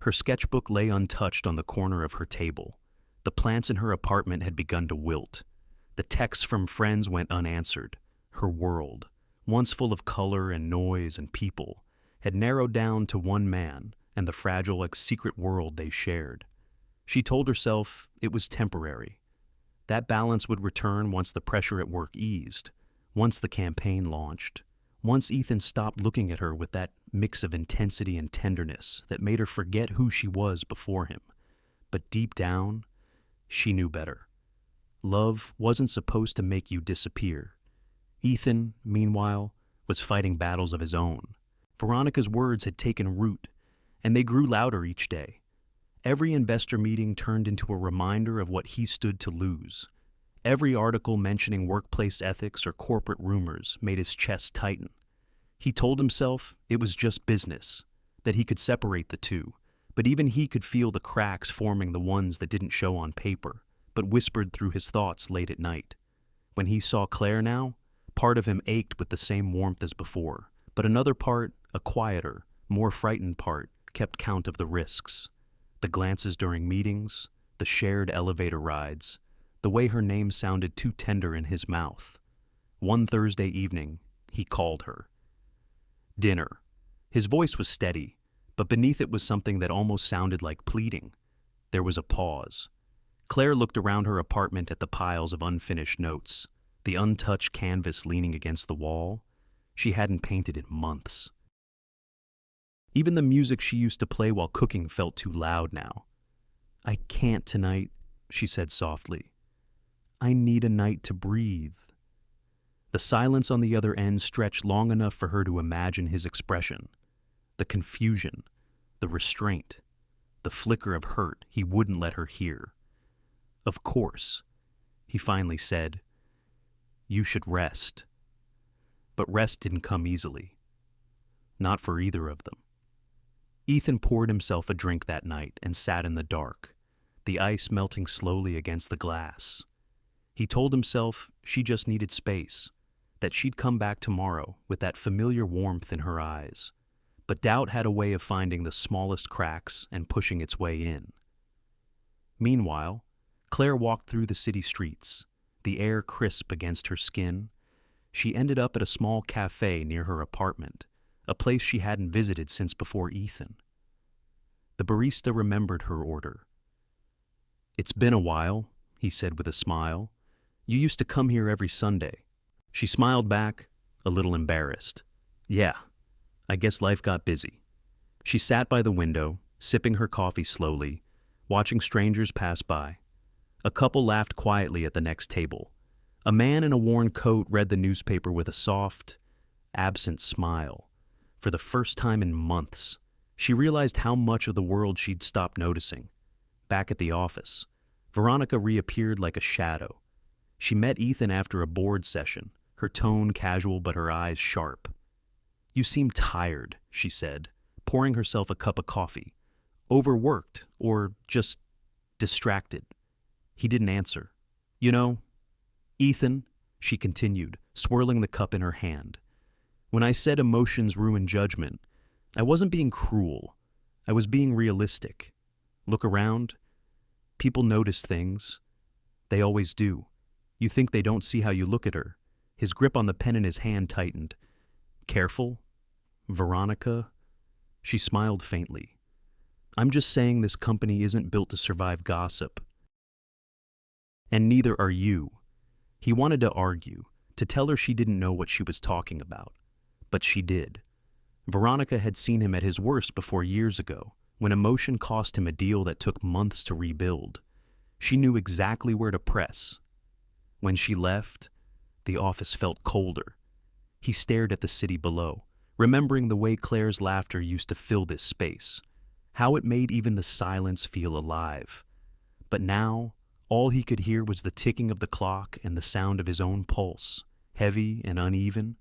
Her sketchbook lay untouched on the corner of her table. The plants in her apartment had begun to wilt. The texts from friends went unanswered. Her world, once full of color and noise and people, had narrowed down to one man and the fragile, secret world they shared. She told herself it was temporary. That balance would return once the pressure at work eased, once the campaign launched, once Ethan stopped looking at her with that mix of intensity and tenderness that made her forget who she was before him. But deep down, she knew better. Love wasn't supposed to make you disappear. Ethan, meanwhile, was fighting battles of his own. Veronica's words had taken root, and they grew louder each day. Every investor meeting turned into a reminder of what he stood to lose. Every article mentioning workplace ethics or corporate rumors made his chest tighten. He told himself it was just business, that he could separate the two, but even he could feel the cracks forming, the ones that didn't show on paper, but whispered through his thoughts late at night. When he saw Claire now, part of him ached with the same warmth as before, but another part, a quieter, more frightened part, kept count of the risks. The glances during meetings, the shared elevator rides, the way her name sounded too tender in his mouth. One Thursday evening, he called her. Dinner. His voice was steady, but beneath it was something that almost sounded like pleading. There was a pause. Claire looked around her apartment at the piles of unfinished notes, the untouched canvas leaning against the wall. She hadn't painted in months. Even the music she used to play while cooking felt too loud now. "I can't tonight," she said softly. "I need a night to breathe." The silence on the other end stretched long enough for her to imagine his expression. The confusion, the restraint, the flicker of hurt he wouldn't let her hear. "Of course," he finally said, "you should rest." But rest didn't come easily. Not for either of them. Ethan poured himself a drink that night and sat in the dark, the ice melting slowly against the glass. He told himself she just needed space, that she'd come back tomorrow with that familiar warmth in her eyes. But doubt had a way of finding the smallest cracks and pushing its way in. Meanwhile, Claire walked through the city streets, the air crisp against her skin. She ended up at a small cafe near her apartment, a place she hadn't visited since before Ethan. The barista remembered her order. "It's been a while," he said with a smile. "You used to come here every Sunday." She smiled back, a little embarrassed. "Yeah, I guess life got busy." She sat by the window, sipping her coffee slowly, watching strangers pass by. A couple laughed quietly at the next table. A man in a worn coat read the newspaper with a soft, absent smile. For the first time in months, she realized how much of the world she'd stopped noticing. Back at the office, Veronica reappeared like a shadow. She met Ethan after a board session, her tone casual but her eyes sharp. "You seem tired," she said, pouring herself a cup of coffee. "Overworked, or just distracted?" He didn't answer. "You know, Ethan," she continued, swirling the cup in her hand, "when I said emotions ruin judgment, I wasn't being cruel. I was being realistic. Look around. People notice things. They always do. You think they don't see how you look at her." His grip on the pen in his hand tightened. "Careful, Veronica." She smiled faintly. "I'm just saying this company isn't built to survive gossip. And neither are you." He wanted to argue, to tell her she didn't know what she was talking about. But she did. Veronica had seen him at his worst before years ago, when emotion cost him a deal that took months to rebuild. She knew exactly where to press. When she left, the office felt colder. He stared at the city below, remembering the way Claire's laughter used to fill this space, how it made even the silence feel alive. But now, all he could hear was the ticking of the clock and the sound of his own pulse, heavy and uneven.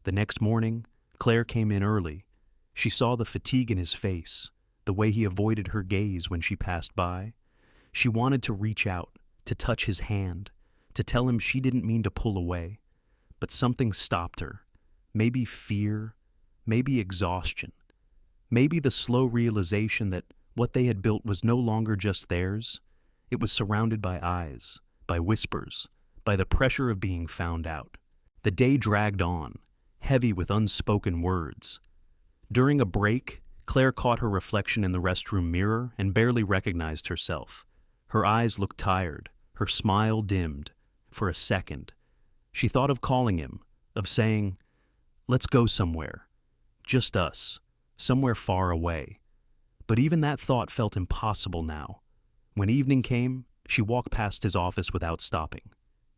The next morning, Claire came in early. She saw the fatigue in his face, the way he avoided her gaze when she passed by. She wanted to reach out, to touch his hand, to tell him she didn't mean to pull away. But something stopped her. Maybe fear, maybe exhaustion, maybe the slow realization that what they had built was no longer just theirs. It was surrounded by eyes, by whispers, by the pressure of being found out. The day dragged on, heavy with unspoken words. During a break, Claire caught her reflection in the restroom mirror and barely recognized herself. Her eyes looked tired, her smile dimmed. For a second, she thought of calling him, of saying, "Let's go somewhere. Just us, somewhere far away." But even that thought felt impossible now. When evening came, she walked past his office without stopping.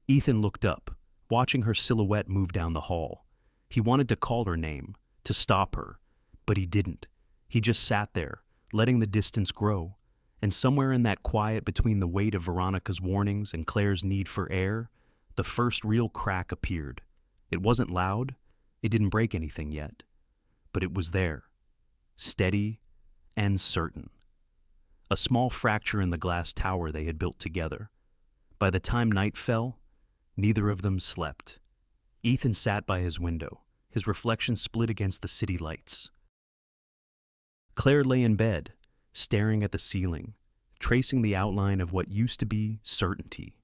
Ethan looked up, watching her silhouette move down the hall. He wanted to call her name, to stop her, but he didn't. He just sat there, letting the distance grow. And somewhere in that quiet between the weight of Veronica's warnings and Claire's need for air, the first real crack appeared. It wasn't loud, it didn't break anything yet, but it was there, steady and certain. A small fracture in the glass tower they had built together. By the time night fell, neither of them slept. Ethan sat by his window, his reflection split against the city lights. Claire lay in bed, staring at the ceiling, tracing the outline of what used to be certainty.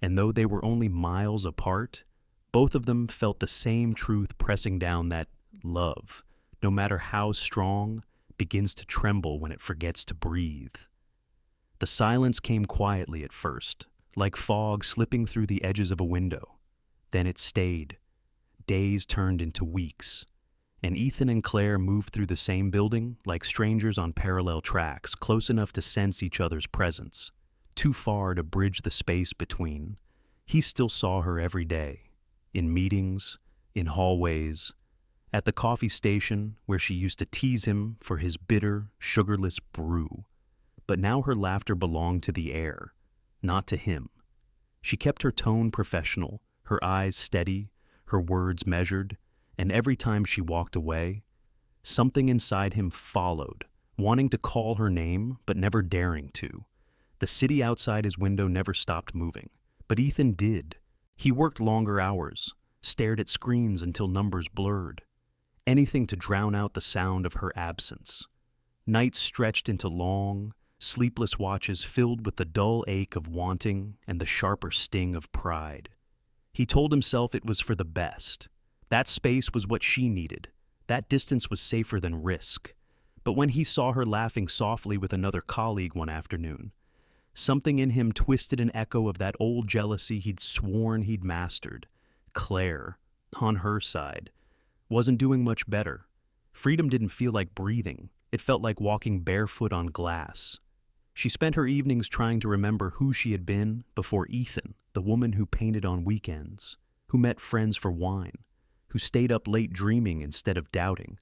And though they were only miles apart, both of them felt the same truth pressing down that love, no matter how strong, begins to tremble when it forgets to breathe. The silence came quietly at first, like fog slipping through the edges of a window. Then it stayed. Days turned into weeks, and Ethan and Claire moved through the same building like strangers on parallel tracks, close enough to sense each other's presence, too far to bridge the space between. He still saw her every day, in meetings, in hallways, at the coffee station where she used to tease him for his bitter, sugarless brew. But now her laughter belonged to the air, not to him. She kept her tone professional, her eyes steady, her words measured, and every time she walked away, something inside him followed, wanting to call her name but never daring to. The city outside his window never stopped moving, but Ethan did. He worked longer hours, stared at screens until numbers blurred. Anything to drown out the sound of her absence. Nights stretched into long, sleepless watches filled with the dull ache of wanting and the sharper sting of pride. He told himself it was for the best. That space was what she needed. That distance was safer than risk. But when he saw her laughing softly with another colleague one afternoon, something in him twisted an echo of that old jealousy he'd sworn he'd mastered. Claire, on her side, wasn't doing much better. Freedom didn't feel like breathing. It felt like walking barefoot on glass. She spent her evenings trying to remember who she had been before Ethan, the woman who painted on weekends, who met friends for wine, who stayed up late dreaming instead of doubting.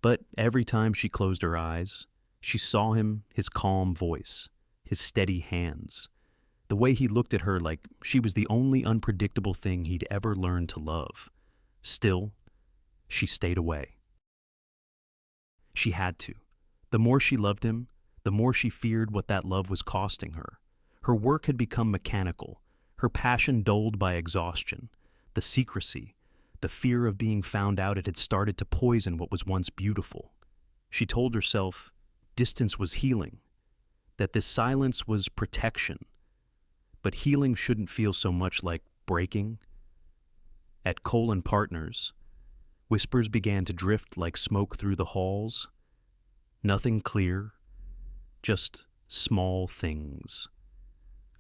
But every time she closed her eyes, she saw him, his calm voice, his steady hands, the way he looked at her like she was the only unpredictable thing he'd ever learned to love. Still, she stayed away. She had to. The more she loved him, the more she feared what that love was costing her. Her work had become mechanical, her passion dulled by exhaustion. The secrecy, the fear of being found out, it had started to poison what was once beautiful. She told herself distance was healing, that this silence was protection. But healing shouldn't feel so much like breaking. At Cole & Partners, whispers began to drift like smoke through the halls. Nothing clear, just small things.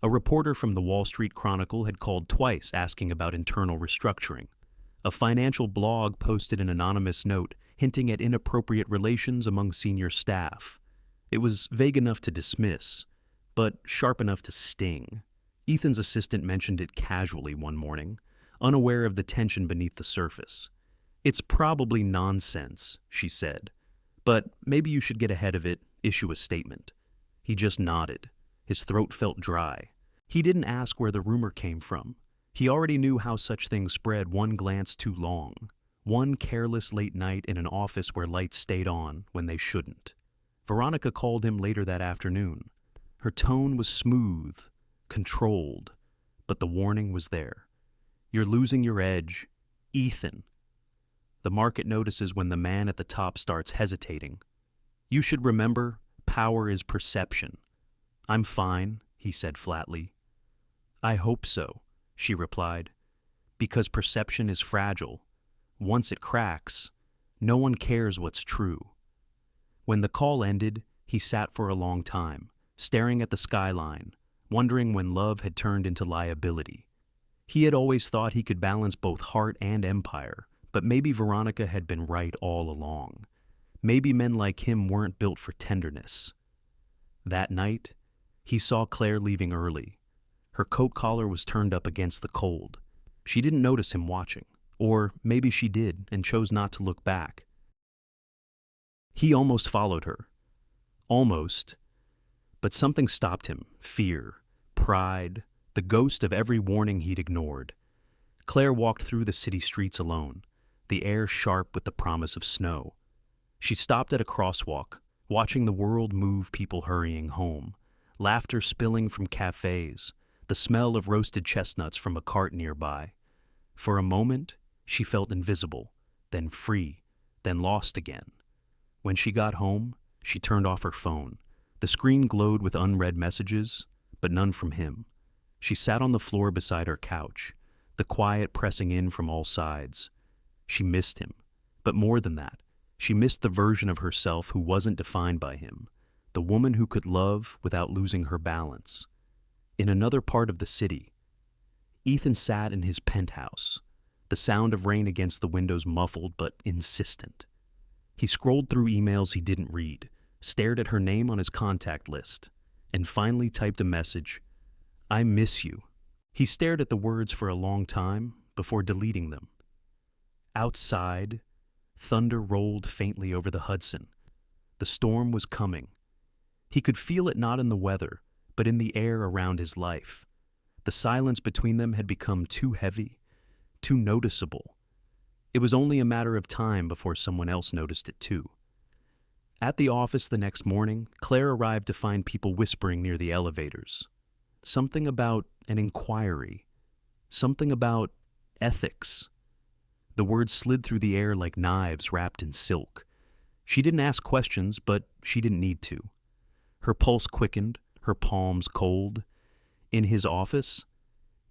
A reporter from the Wall Street Chronicle had called twice asking about internal restructuring. A financial blog posted an anonymous note hinting at inappropriate relations among senior staff. It was vague enough to dismiss, but sharp enough to sting. Ethan's assistant mentioned it casually one morning, unaware of the tension beneath the surface. "It's probably nonsense," she said, "but maybe you should get ahead of it, issue a statement." He just nodded. His throat felt dry. He didn't ask where the rumor came from. He already knew how such things spread one glance too long, one careless late night in an office where lights stayed on when they shouldn't. Veronica called him later that afternoon. Her tone was smooth, controlled, but the warning was there. "You're losing your edge, Ethan. The market notices when the man at the top starts hesitating. You should remember, power is perception." "I'm fine," he said flatly. "I hope so," she replied, "because perception is fragile. Once it cracks, no one cares what's true." When the call ended, he sat for a long time, staring at the skyline, wondering when love had turned into liability. He had always thought he could balance both heart and empire, but maybe Veronica had been right all along. Maybe men like him weren't built for tenderness. That night, he saw Claire leaving early. Her coat collar was turned up against the cold. She didn't notice him watching, or maybe she did and chose not to look back. He almost followed her. Almost. But something stopped him. Fear, pride, the ghost of every warning he'd ignored. Claire walked through the city streets alone, the air sharp with the promise of snow. She stopped at a crosswalk, watching the world move, people hurrying home, laughter spilling from cafes, the smell of roasted chestnuts from a cart nearby. For a moment, she felt invisible, then free, then lost again. When she got home, she turned off her phone. The screen glowed with unread messages, but none from him. She sat on the floor beside her couch, the quiet pressing in from all sides. She missed him, but more than that, she missed the version of herself who wasn't defined by him, the woman who could love without losing her balance. In another part of the city, Ethan sat in his penthouse, the sound of rain against the windows muffled but insistent. He scrolled through emails he didn't read, stared at her name on his contact list, and finally typed a message, "I miss you." He stared at the words for a long time, before deleting them. Outside, thunder rolled faintly over the Hudson. The storm was coming. He could feel it not in the weather, but in the air around his life. The silence between them had become too heavy, too noticeable. It was only a matter of time before someone else noticed it too. At the office the next morning, Claire arrived to find people whispering near the elevators. Something about an inquiry. Something about ethics. The words slid through the air like knives wrapped in silk. She didn't ask questions, but she didn't need to. Her pulse quickened, her palms cold. In his office,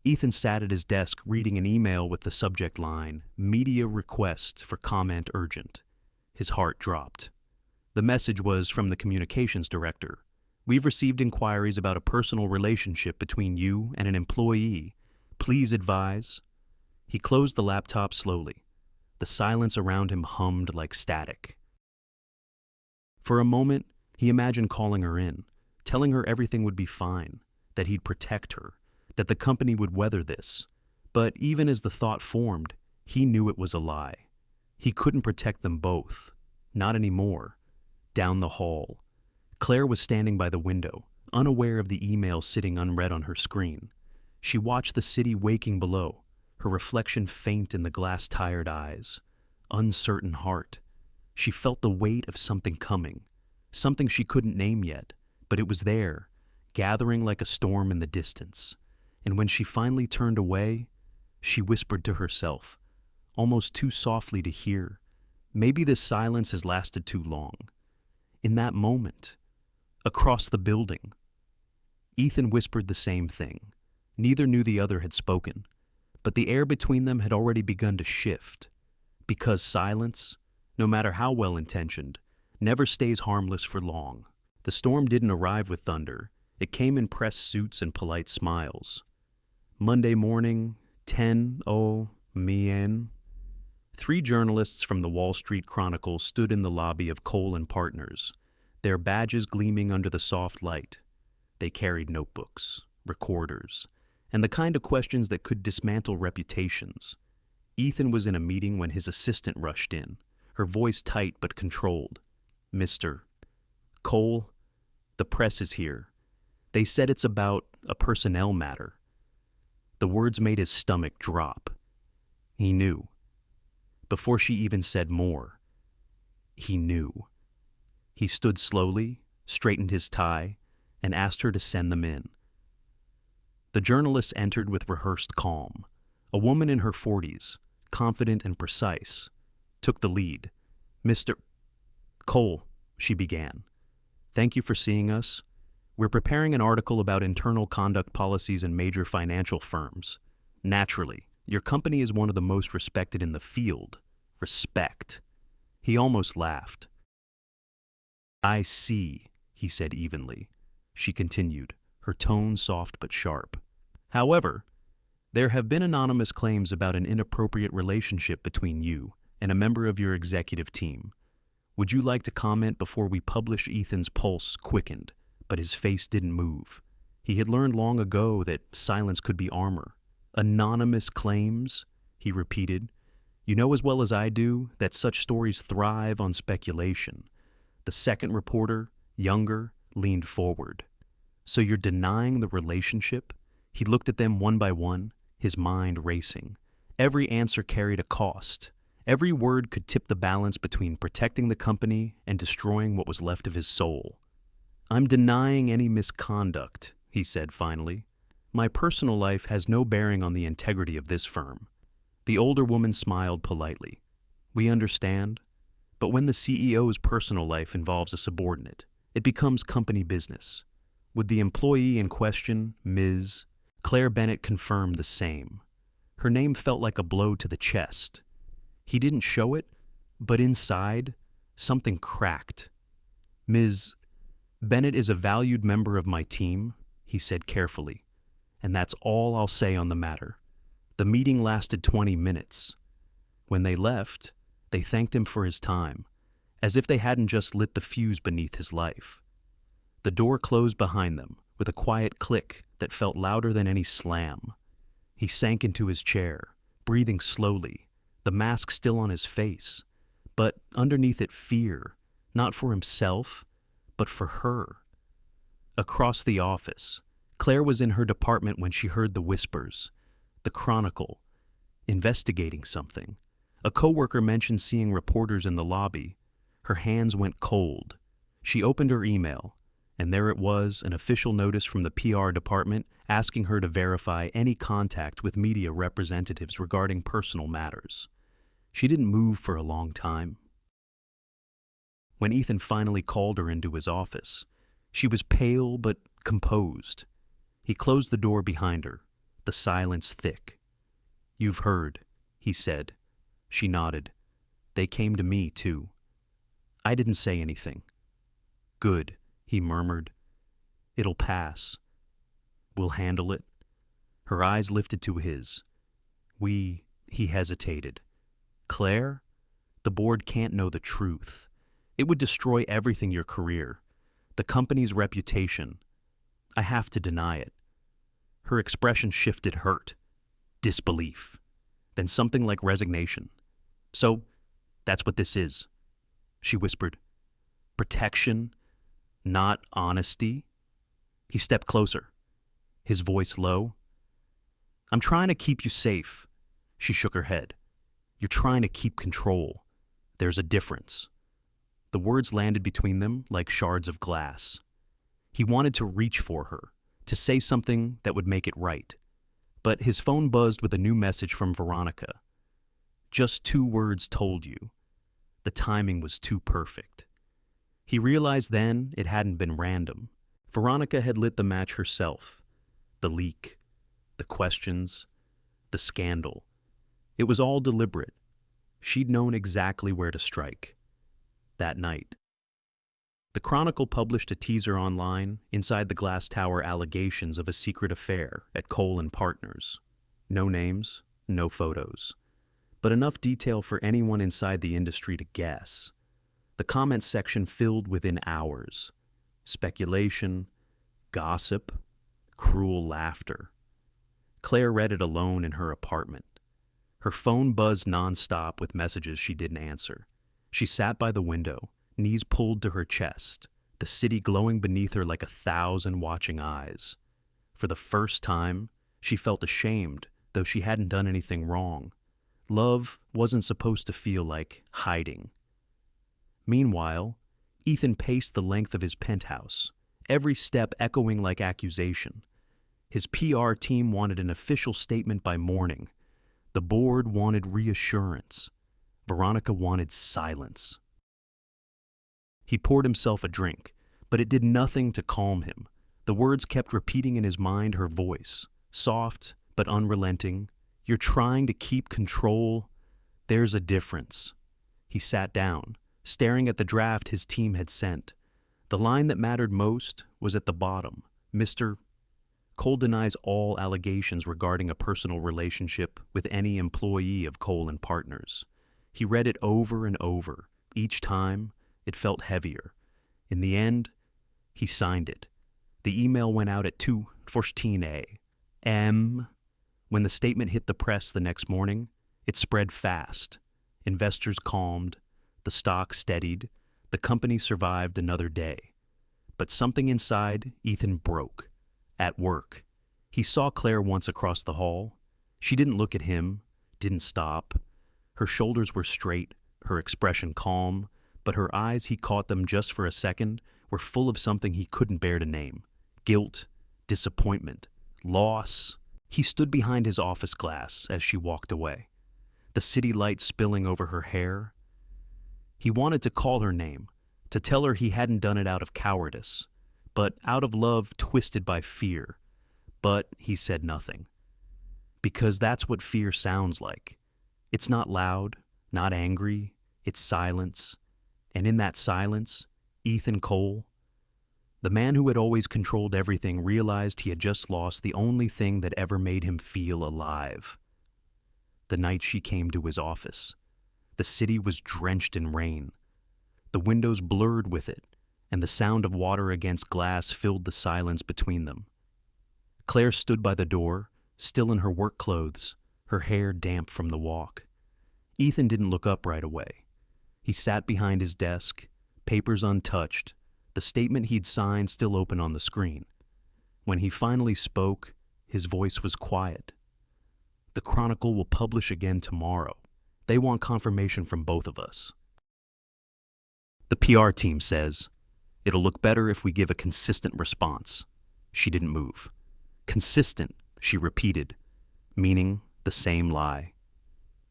Ethan sat at his desk reading an email with the subject line, "Media request for comment urgent." His heart dropped. The message was from the communications director. "We've received inquiries about a personal relationship between you and an employee. Please advise." He closed the laptop slowly. The silence around him hummed like static. For a moment, he imagined calling her in, telling her everything would be fine, that he'd protect her, that the company would weather this. But even as the thought formed, he knew it was a lie. He couldn't protect them both. Not anymore. Down the hall, Claire was standing by the window, unaware of the email sitting unread on her screen. She watched the city waking below, her reflection faint in the glass-tired eyes. Uncertain heart. She felt the weight of something coming, something she couldn't name yet, but it was there, gathering like a storm in the distance. And when she finally turned away, she whispered to herself, almost too softly to hear, "Maybe this silence has lasted too long." In that moment, across the building, Ethan whispered the same thing. Neither knew the other had spoken, but the air between them had already begun to shift. Because silence, no matter how well-intentioned, never stays harmless for long. The storm didn't arrive with thunder. It came in pressed suits and polite smiles. Monday morning, 10:00 a.m. 3 journalists from the Wall Street Chronicle stood in the lobby of Cole and Partners, their badges gleaming under the soft light. They carried notebooks, recorders, and the kind of questions that could dismantle reputations. Ethan was in a meeting when his assistant rushed in, her voice tight but controlled. "Mr. Cole, the press is here. They said it's about a personnel matter." The words made his stomach drop. He knew. Before she even said more, he knew. He stood slowly, straightened his tie, and asked her to send them in. The journalists entered with rehearsed calm. A woman in her 40s, confident and precise, took the lead. "Mr. Cole," she began, "thank you for seeing us. We're preparing an article about internal conduct policies in major financial firms. Naturally, your company is one of the most respected in the field. Respect." He almost laughed. "I see," he said evenly. She continued, her tone soft but sharp. "However, there have been anonymous claims about an inappropriate relationship between you and a member of your executive team. Would you like to comment before we publish?" Ethan's pulse quickened, but his face didn't move. He had learned long ago that silence could be armor. "Anonymous claims?" he repeated. "You know as well as I do that such stories thrive on speculation." The second reporter, younger, leaned forward. "So you're denying the relationship?" He looked at them one by one, his mind racing. Every answer carried a cost. Every word could tip the balance between protecting the company and destroying what was left of his soul. "I'm denying any misconduct," he said finally. "My personal life has no bearing on the integrity of this firm." The older woman smiled politely. "We understand. But when the CEO's personal life involves a subordinate, it becomes company business. Would the employee in question, Ms. Claire Bennett, confirm the same?" Her name felt like a blow to the chest. He didn't show it, but inside, something cracked. "Ms. Bennett is a valued member of my team," he said carefully, "and that's all I'll say on the matter." The meeting lasted 20 minutes. When they left, they thanked him for his time, as if they hadn't just lit the fuse beneath his life. The door closed behind them with a quiet click that felt louder than any slam. He sank into his chair, breathing slowly, the mask still on his face, but underneath it fear, not for himself, but for her. Across the office, Claire was in her department when she heard the whispers. The Chronicle, investigating something. A coworker mentioned seeing reporters in the lobby. Her hands went cold. She opened her email, and there it was, an official notice from the PR department asking her to verify any contact with media representatives regarding personal matters. She didn't move for a long time. When Ethan finally called her into his office, she was pale but composed. He closed the door behind her, the silence thick. "You've heard," he said. She nodded. "They came to me, too." "I didn't say anything." "Good," he murmured. "It'll pass. We'll handle it." Her eyes lifted to his. He hesitated. "Claire, the board can't know the truth. It would destroy everything, your career, the company's reputation. I have to deny it." Her expression shifted, hurt, disbelief, then something like resignation. "So, that's what this is," she whispered. "Protection, not honesty?" He stepped closer, his voice low. "I'm trying to keep you safe." She shook her head. "You're trying to keep control. There's a difference." The words landed between them like shards of glass. He wanted to reach for her, to say something that would make it right. But his phone buzzed with a new message from Veronica. "Just 2 words told you." The timing was too perfect. He realized then it hadn't been random. Veronica had lit the match herself. The leak, the questions, the scandal. It was all deliberate. She'd known exactly where to strike. That night. The Chronicle published a teaser online inside the glass tower allegations of a secret affair at Cole and Partners. No names, no photos, but enough detail for anyone inside the industry to guess. The comments section filled within hours. Speculation, gossip, cruel laughter. Claire read it alone in her apartment. Her phone buzzed nonstop with messages she didn't answer. She sat by the window, knees pulled to her chest, the city glowing beneath her like 1,000 watching eyes. For the first time, she felt ashamed, though she hadn't done anything wrong. Love wasn't supposed to feel like hiding. Meanwhile, Ethan paced the length of his penthouse, every step echoing like accusation. His PR team wanted an official statement by morning. The board wanted reassurance. Veronica wanted silence. He poured himself a drink, but it did nothing to calm him. The words kept repeating in his mind, her voice, soft but unrelenting. "You're trying to keep control. There's a difference." He sat down, staring at the draft his team had sent. The line that mattered most was at the bottom. "Mr. Cole denies all allegations regarding a personal relationship with any employee of Cole and Partners." He read it over and over. Each time, it felt heavier. In the end, he signed it. The email went out at 2:14 a.m. When the statement hit the press the next morning, it spread fast. Investors calmed, the stock steadied, the company survived another day. But something inside Ethan broke. At work, he saw Claire once across the hall. She didn't look at him, didn't stop. Her shoulders were straight, her expression calm, but her eyes, he caught them just for a second, were full of something he couldn't bear to name. Guilt, disappointment, loss. He stood behind his office glass as she walked away, the city light spilling over her hair. He wanted to call her name, to tell her he hadn't done it out of cowardice, but out of love twisted by fear. But he said nothing. Because that's what fear sounds like. It's not loud, not angry, it's silence. And in that silence, Ethan Cole, the man who had always controlled everything, realized he had just lost the only thing that ever made him feel alive. The night she came to his office, the city was drenched in rain. The windows blurred with it, and the sound of water against glass filled the silence between them. Claire stood by the door, still in her work clothes, her hair damp from the walk. Ethan didn't look up right away. He sat behind his desk, papers untouched, the statement he'd signed still open on the screen. When he finally spoke, his voice was quiet. "The Chronicle will publish again tomorrow. They want confirmation from both of us. The PR team says, it'll look better if we give a consistent response." She didn't move. "Consistent," she repeated, meaning the same lie.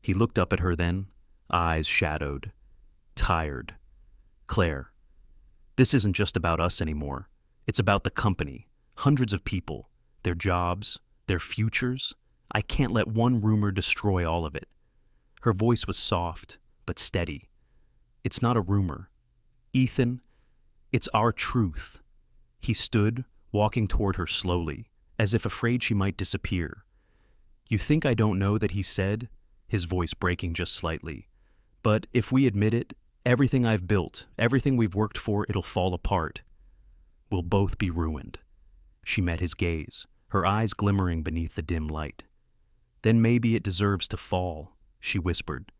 He looked up at her then, eyes shadowed, tired. "Claire, this isn't just about us anymore. It's about the company, hundreds of people, their jobs, their futures. I can't let one rumor destroy all of it." Her voice was soft, but steady. "It's not a rumor. Ethan, it's our truth." He stood, walking toward her slowly, as if afraid she might disappear. "You think I don't know that he said," his voice breaking just slightly, "but if we admit it, everything I've built, everything we've worked for, it'll fall apart. We'll both be ruined." She met his gaze, her eyes glimmering beneath the dim light. "Then maybe it deserves to fall," she whispered.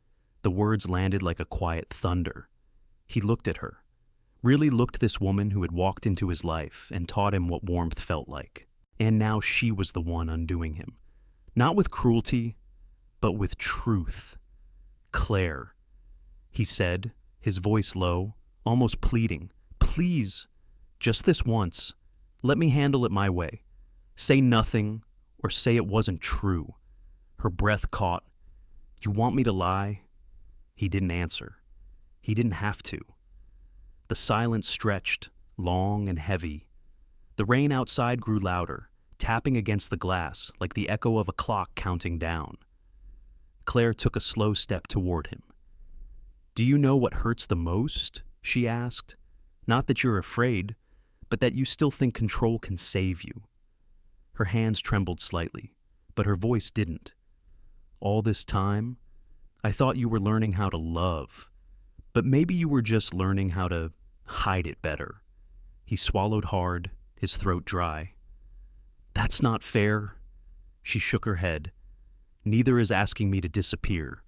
The words landed like a quiet thunder. He looked at her, really looked this woman who had walked into his life and taught him what warmth felt like. And now she was the one undoing him. Not with cruelty, but with truth. "Claire," he said, his voice low, almost pleading, "please, just this once, let me handle it my way. Say nothing, or say it wasn't true." Her breath caught. "You want me to lie?" He didn't answer. He didn't have to. The silence stretched, long and heavy. The rain outside grew louder, tapping against the glass like the echo of a clock counting down. Claire took a slow step toward him. "Do you know what hurts the most?" she asked. "Not that you're afraid, but that you still think control can save you." Her hands trembled slightly, but her voice didn't. "All this time, I thought you were learning how to love, but maybe you were just learning how to hide it better." He swallowed hard, his throat dry. "That's not fair." She shook her head. "Neither is asking me to disappear."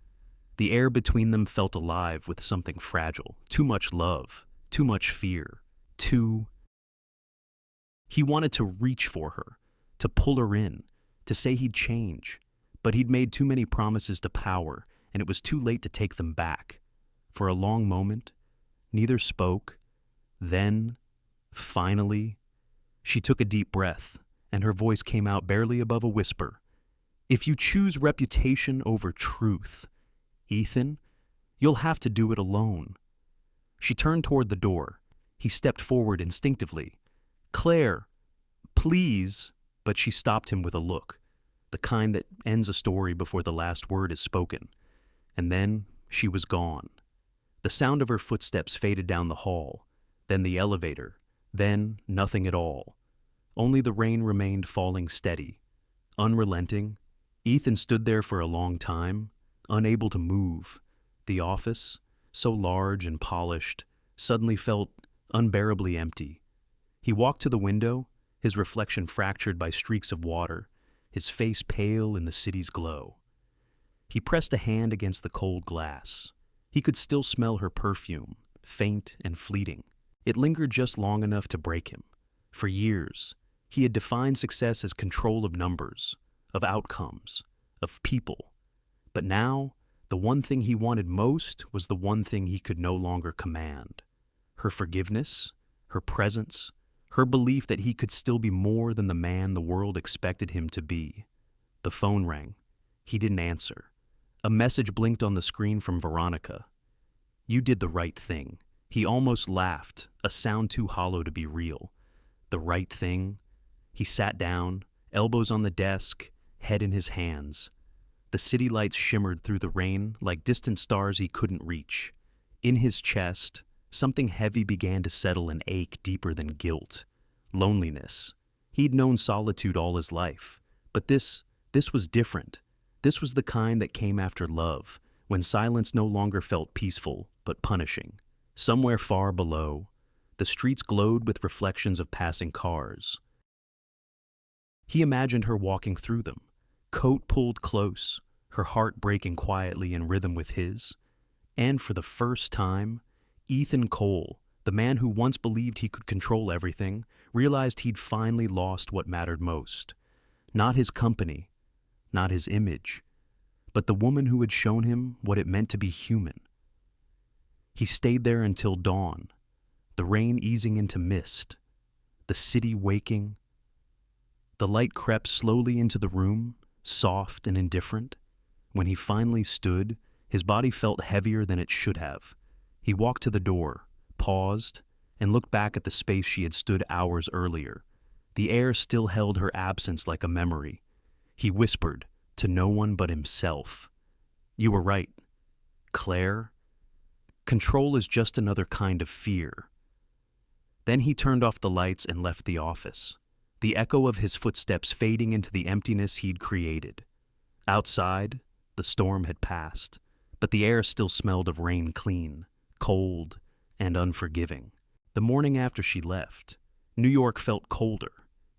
The air between them felt alive with something fragile. Too much love, too much fear, too... He wanted to reach for her, to pull her in, to say he'd change, but he'd made too many promises to power, and it was too late to take them back. For a long moment, neither spoke. Then, finally, she took a deep breath, and her voice came out barely above a whisper. "If you choose reputation over truth, Ethan, you'll have to do it alone." She turned toward the door. He stepped forward instinctively. "Claire, please," but she stopped him with a look, the kind that ends a story before the last word is spoken. And then she was gone. The sound of her footsteps faded down the hall, then the elevator, then nothing at all. Only the rain remained falling steady, unrelenting. Ethan stood there for a long time, unable to move. The office, so large and polished, suddenly felt unbearably empty. He walked to the window, his reflection fractured by streaks of water, his face pale in the city's glow. He pressed a hand against the cold glass. He could still smell her perfume, faint and fleeting. It lingered just long enough to break him. For years, he had defined success as control of numbers, of outcomes, of people. But now, the one thing he wanted most was the one thing he could no longer command. Her forgiveness, her presence, her belief that he could still be more than the man the world expected him to be. The phone rang. He didn't answer. A message blinked on the screen from Veronica. "You did the right thing." He almost laughed, a sound too hollow to be real. The right thing? He sat down, elbows on the desk, head in his hands. The city lights shimmered through the rain like distant stars he couldn't reach. In his chest, something heavy began to settle and ache deeper than guilt. Loneliness. He'd known solitude all his life, but this was different. This was the kind that came after love, when silence no longer felt peaceful, but punishing. Somewhere far below, the streets glowed with reflections of passing cars. He imagined her walking through them, coat pulled close, her heart breaking quietly in rhythm with his. And for the first time, Ethan Cole, the man who once believed he could control everything, realized he'd finally lost what mattered most. Not his company, not his image, but the woman who had shown him what it meant to be human. He stayed there until dawn, the rain easing into mist, the city waking. The light crept slowly into the room, soft and indifferent. When he finally stood, his body felt heavier than it should have. He walked to the door, paused, and looked back at the space she had stood hours earlier. The air still held her absence like a memory. He whispered, to no one but himself, "You were right, Claire. Control is just another kind of fear." Then he turned off the lights and left the office, the echo of his footsteps fading into the emptiness he'd created. Outside, the storm had passed, but the air still smelled of rain clean, cold, and unforgiving. The morning after she left, New York felt colder.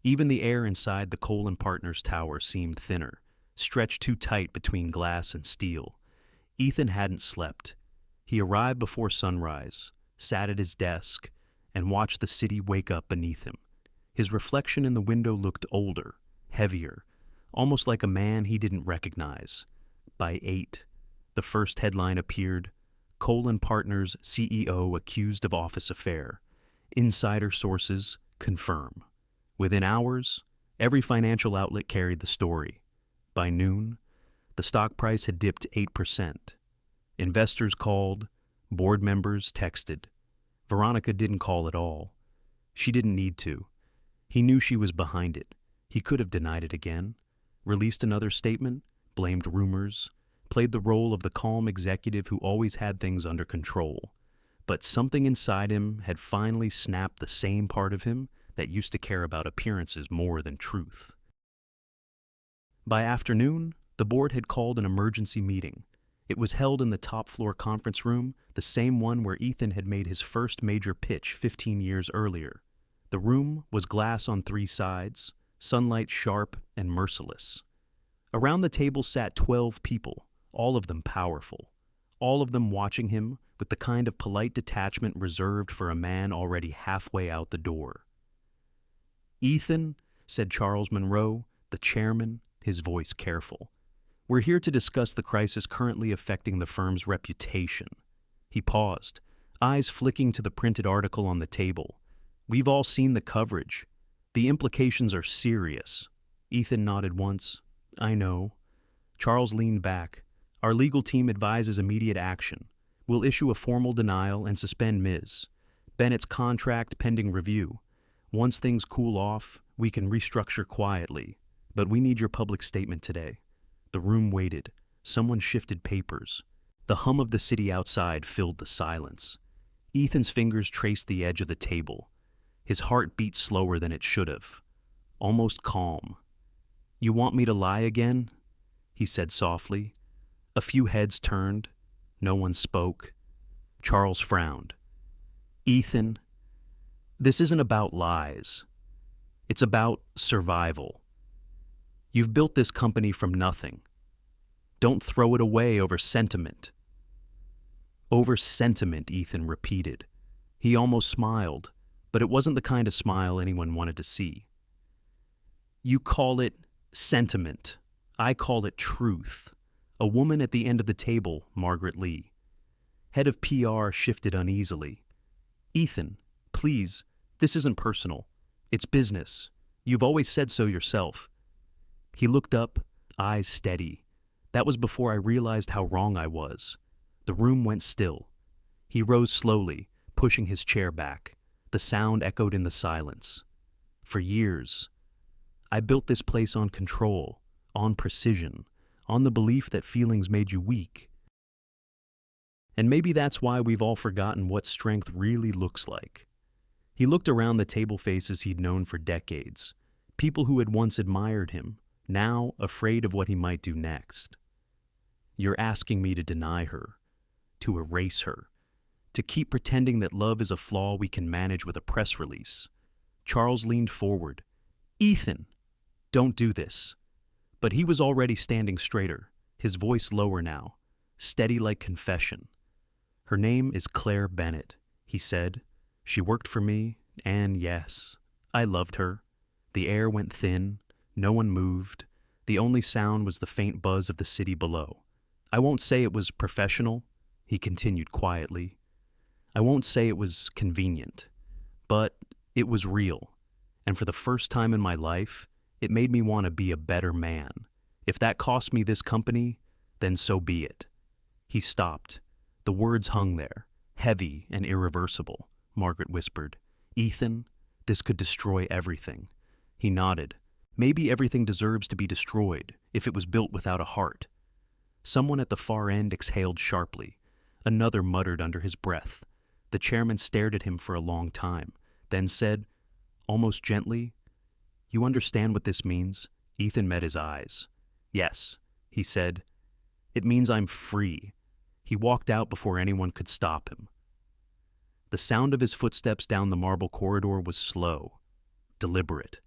Even the air inside the Cole and Partners tower seemed thinner, stretched too tight between glass and steel. Ethan hadn't slept. He arrived before sunrise, sat at his desk, and watched the city wake up beneath him. His reflection in the window looked older, heavier, almost like a man he didn't recognize. By 8, the first headline appeared, Cole and Partners CEO accused of office affair. Insider sources confirm. Within hours, every financial outlet carried the story. By noon, the stock price had dipped 8%. Investors called, board members texted. Veronica didn't call at all. She didn't need to. He knew she was behind it. He could have denied it again, released another statement, blamed rumors, played the role of the calm executive who always had things under control. But something inside him had finally snapped the same part of him that used to care about appearances more than truth. By afternoon, the board had called an emergency meeting. It was held in the top-floor conference room, the same one where Ethan had made his first major pitch 15 years earlier. The room was glass on 3 sides, sunlight sharp and merciless. Around the table sat 12 people, all of them powerful, all of them watching him with the kind of polite detachment reserved for a man already halfway out the door. "Ethan," said Charles Monroe, the chairman, his voice careful, "we're here to discuss the crisis currently affecting the firm's reputation." He paused, eyes flicking to the printed article on the table. "We've all seen the coverage. The implications are serious." Ethan nodded once. "I know." Charles leaned back. "Our legal team advises immediate action. We'll issue a formal denial and suspend Ms. Bennett's contract pending review. Once things cool off, we can restructure quietly. But we need your public statement today." The room waited. Someone shifted papers. The hum of the city outside filled the silence. Ethan's fingers traced the edge of the table. His heart beat slower than it should have. Almost calm. "You want me to lie again?" he said softly. A few heads turned. No one spoke. Charles frowned. "Ethan, this isn't about lies. It's about survival. You've built this company from nothing. Don't throw it away over sentiment." "Over sentiment," Ethan repeated. He almost smiled, but it wasn't the kind of smile anyone wanted to see. "You call it sentiment. I call it truth." A woman at the end of the table, Margaret Lee. Head of PR, shifted uneasily. "Ethan, please, this isn't personal. It's business. You've always said so yourself." He looked up, eyes steady. That was before I realized how wrong I was. The room went still. He rose slowly, pushing his chair back. The sound echoed in the silence. "For years, I built this place on control, on precision, on the belief that feelings made you weak. And maybe that's why we've all forgotten what strength really looks like." He looked around the table faces he'd known for decades, people who had once admired him, now afraid of what he might do next. "You're asking me to deny her, to erase her, to keep pretending that love is a flaw we can manage with a press release." Charles leaned forward. "Ethan, don't do this." But he was already standing straighter. his voice lower now, steady like confession. "Her name is Claire Bennett," he said. "She worked for me, and yes, I loved her." The air went thin, no one moved. The only sound was the faint buzz of the city below. "I won't say it was professional," he continued quietly. "I won't say it was convenient, but it was real. And for the first time in my life, it made me want to be a better man. If that cost me this company, then so be it." He stopped. The words hung there, heavy and irreversible. Margaret whispered, "Ethan, this could destroy everything." He nodded. "Maybe everything deserves to be destroyed if it was built without a heart." Someone at the far end exhaled sharply. Another muttered under his breath. The chairman stared at him for a long time, then said, almost gently, "You understand what this means?" Ethan met his eyes. "Yes," he said. "It means I'm free." He walked out before anyone could stop him. The sound of his footsteps down the marble corridor was slow, deliberate.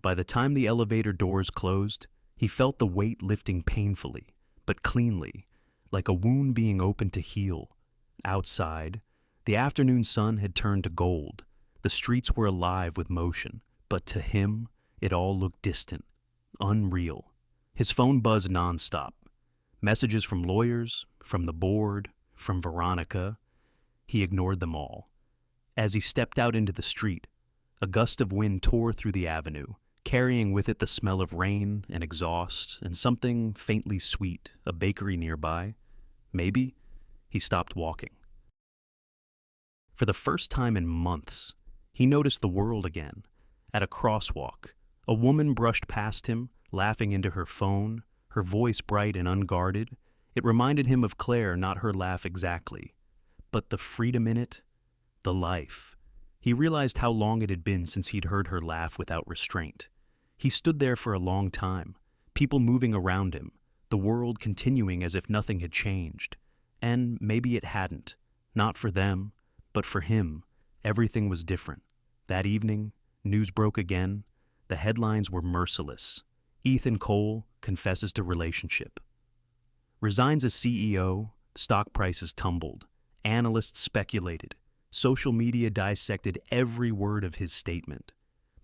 By the time the elevator doors closed, he felt the weight lifting painfully, but cleanly, like a wound being opened to heal. Outside, the afternoon sun had turned to gold. The streets were alive with motion, but to him, it all looked distant, unreal. His phone buzzed nonstop. Messages from lawyers, from the board, from Veronica. He ignored them all. As he stepped out into the street, a gust of wind tore through the avenue, carrying with it the smell of rain and exhaust and something faintly sweet, a bakery nearby. Maybe. He stopped walking. For the first time in months, he noticed the world again. At a crosswalk, a woman brushed past him, laughing into her phone, her voice bright and unguarded. It reminded him of Claire, not her laugh exactly, but the freedom in it, the life. He realized how long it had been since he'd heard her laugh without restraint. He stood there for a long time, people moving around him, the world continuing as if nothing had changed. And maybe it hadn't. Not for them, but for him, everything was different. That evening, news broke again. The headlines were merciless. Ethan Cole confesses to relationship. Resigns as CEO, stock prices tumbled. Analysts speculated. Social media dissected every word of his statement.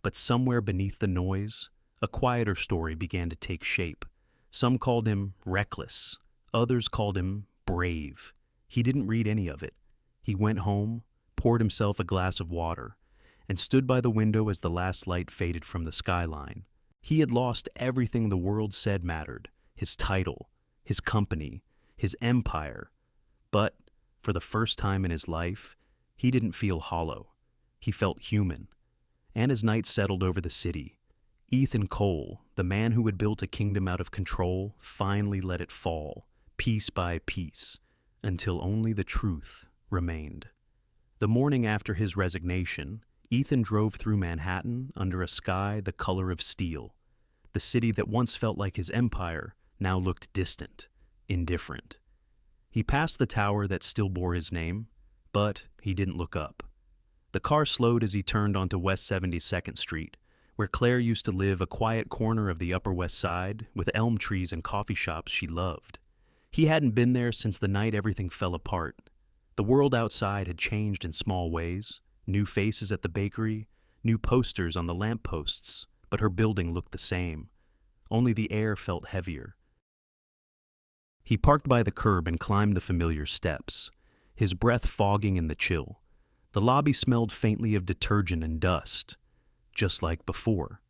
But somewhere beneath the noise, a quieter story began to take shape. Some called him reckless. Others called him brave. He didn't read any of it. He went home, poured himself a glass of water, and stood by the window as the last light faded from the skyline. He had lost everything the world said mattered, his title, his company, his empire. But, for the first time in his life, he didn't feel hollow. He felt human. And as night settled over the city, Ethan Cole, the man who had built a kingdom out of control, finally let it fall, piece by piece, until only the truth remained. The morning after his resignation, Ethan drove through Manhattan under a sky the color of steel. The city that once felt like his empire now looked distant, indifferent. He passed the tower that still bore his name, but he didn't look up. The car slowed as he turned onto West 72nd Street, where Claire used to live, a quiet corner of the Upper West Side with elm trees and coffee shops she loved. He hadn't been there since the night everything fell apart. The world outside had changed in small ways. New faces at the bakery, new posters on the lampposts, but her building looked the same. Only the air felt heavier. He parked by the curb and climbed the familiar steps, his breath fogging in the chill. The lobby smelled faintly of detergent and dust, just like before.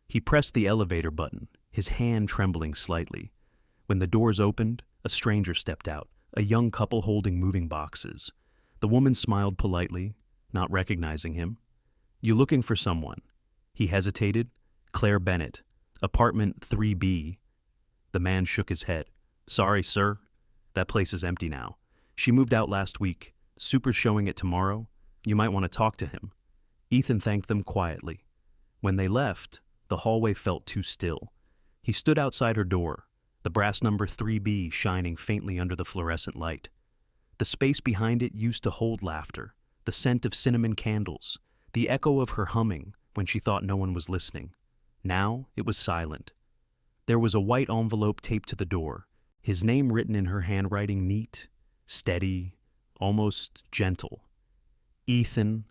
He pressed the elevator button, his hand trembling slightly. When the doors opened, a stranger stepped out, a young couple holding moving boxes. The woman smiled politely, not recognizing him. "You looking for someone?" He hesitated. "Claire Bennett, apartment 3B. The man shook his head. "Sorry, sir. That place is empty now. She moved out last week. Super's showing it tomorrow. You might want to talk to him." Ethan thanked them quietly. When they left, the hallway felt too still. He stood outside her door, the brass number 3B shining faintly under the fluorescent light. The space behind it used to hold laughter, the scent of cinnamon candles, the echo of her humming when she thought no one was listening. Now it was silent. There was a white envelope taped to the door, his name written in her handwriting, neat, steady, almost gentle. Ethan.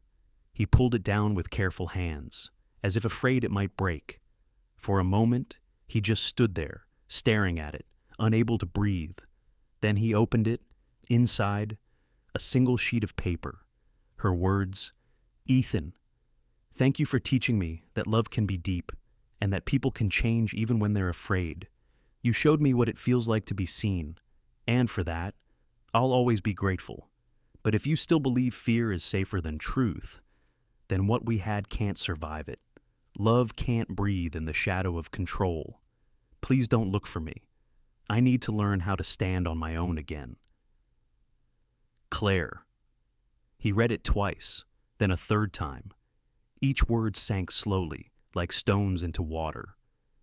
He pulled it down with careful hands, as if afraid it might break. For a moment, he just stood there, staring at it, unable to breathe. Then he opened it. Inside, a single sheet of paper. Her words, "Ethan, thank you for teaching me that love can be deep and that people can change even when they're afraid. You showed me what it feels like to be seen, and for that, I'll always be grateful. But if you still believe fear is safer than truth, then what we had can't survive it. Love can't breathe in the shadow of control. Please don't look for me. I need to learn how to stand on my own again. Claire." He read it twice, then a third time. Each word sank slowly, like stones into water.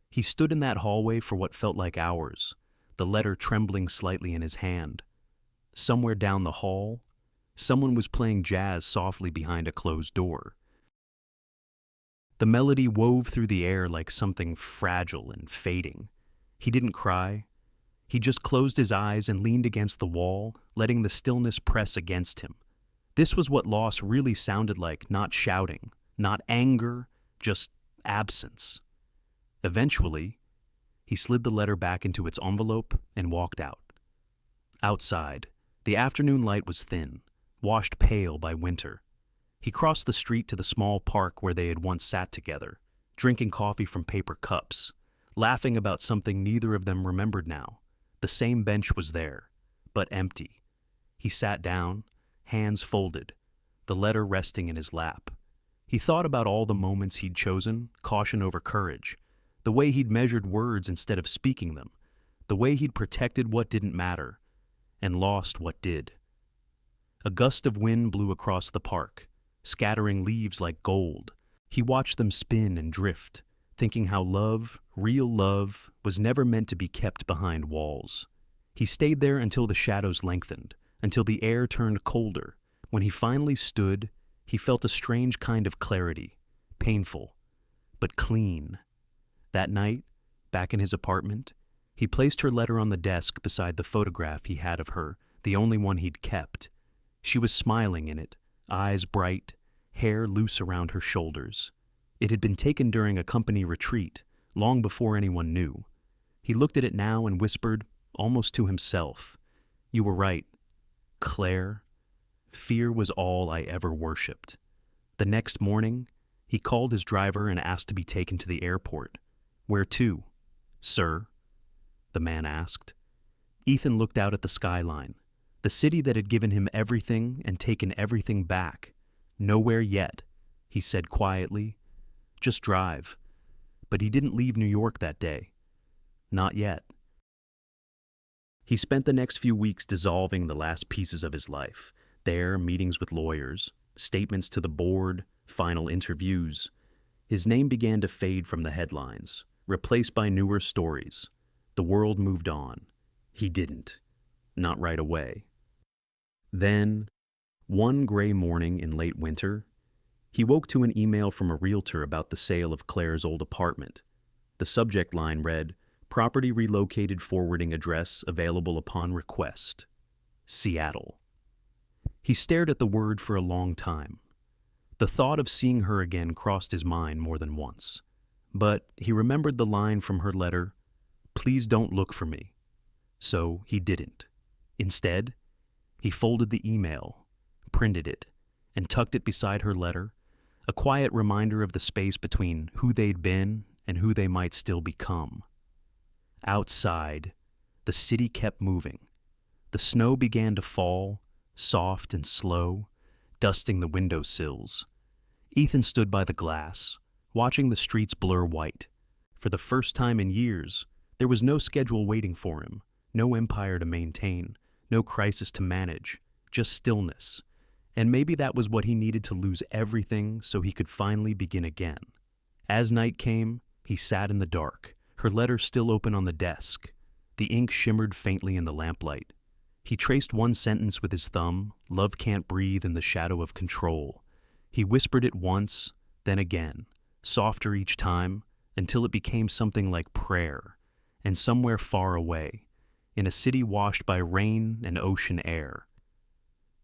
He stood in that hallway for what felt like hours, the letter trembling slightly in his hand. Somewhere down the hall, someone was playing jazz softly behind a closed door. The melody wove through the air like something fragile and fading. He didn't cry. He just closed his eyes and leaned against the wall, letting the stillness press against him. This was what loss really sounded like, not shouting, not anger, just absence. Eventually, he slid the letter back into its envelope and walked out. Outside, the afternoon light was thin, washed pale by winter. He crossed the street to the small park where they had once sat together, drinking coffee from paper cups, laughing about something neither of them remembered now. The same bench was there, but empty. He sat down, hands folded, the letter resting in his lap. He thought about all the moments he'd chosen, caution over courage, the way he'd measured words instead of speaking them, the way he'd protected what didn't matter, and lost what did. A gust of wind blew across the park, scattering leaves like gold. He watched them spin and drift, thinking how love, real love, was never meant to be kept behind walls. He stayed there until the shadows lengthened, until the air turned colder. When he finally stood, he felt a strange kind of clarity, painful, but clean. That night, back in his apartment, he placed her letter on the desk beside the photograph he had of her, the only one he'd kept. She was smiling in it, eyes bright, hair loose around her shoulders. It had been taken during a company retreat, long before anyone knew. He looked at it now and whispered, almost to himself, "You were right, Claire. Fear was all I ever worshipped." The next morning, he called his driver and asked to be taken to the airport. "Where to, sir?" the man asked. Ethan looked out at the skyline, the city that had given him everything and taken everything back. "Nowhere yet," he said quietly. "Just drive." But he didn't leave New York that day. Not yet. He spent the next few weeks dissolving the last pieces of his life. There, meetings with lawyers, statements to the board, final interviews. His name began to fade from the headlines, replaced by newer stories. The world moved on. He didn't. Not right away. Then, one gray morning in late winter, he woke to an email from a realtor about the sale of Claire's old apartment. The subject line read, "Property relocated, forwarding address available upon request. Seattle." He stared at the word for a long time. The thought of seeing her again crossed his mind more than once. But he remembered the line from her letter, "Please don't look for me." So he didn't. Instead, he folded the email, printed it, and tucked it beside her letter, a quiet reminder of the space between who they'd been and who they might still become. Outside, the city kept moving. The snow began to fall, soft and slow, dusting the windowsills. Ethan stood by the glass, watching the streets blur white. For the first time in years, there was no schedule waiting for him, no empire to maintain, no crisis to manage, just stillness. And maybe that was what he needed to lose everything so he could finally begin again. As night came, he sat in the dark, her letter still open on the desk. The ink shimmered faintly in the lamplight. He traced one sentence with his thumb, "Love can't breathe in the shadow of control." He whispered it once, then again, softer each time, until it became something like prayer. And somewhere far away, in a city washed by rain and ocean air.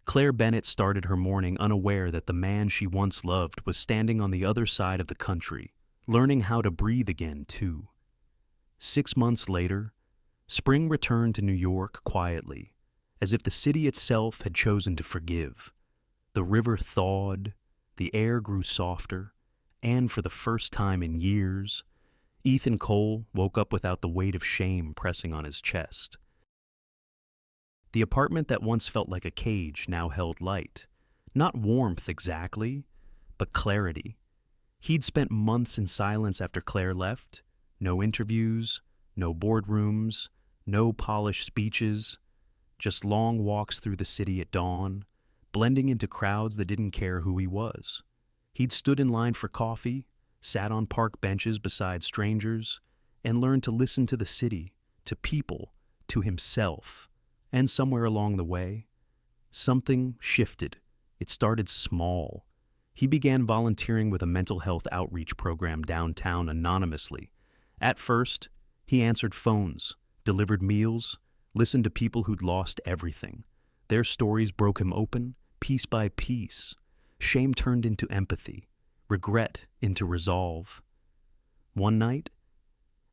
Claire Bennett started her morning unaware that the man she once loved was standing on the other side of the country, learning how to breathe again, too. 6 months later, spring returned to New York quietly, as if the city itself had chosen to forgive. The river thawed, the air grew softer, and for the first time in years, Ethan Cole woke up without the weight of shame pressing on his chest. The apartment that once felt like a cage now held light. Not warmth exactly, but clarity. He'd spent months in silence after Claire left. No interviews, no boardrooms, no polished speeches, just long walks through the city at dawn, blending into crowds that didn't care who he was. He'd stood in line for coffee, sat on park benches beside strangers, and learned to listen to the city, to people, to himself. And somewhere along the way, something shifted. It started small. He began volunteering with a mental health outreach program downtown anonymously. At first, he answered phones, delivered meals, listened to people who'd lost everything. Their stories broke him open, piece by piece. Shame turned into empathy, regret into resolve. One night,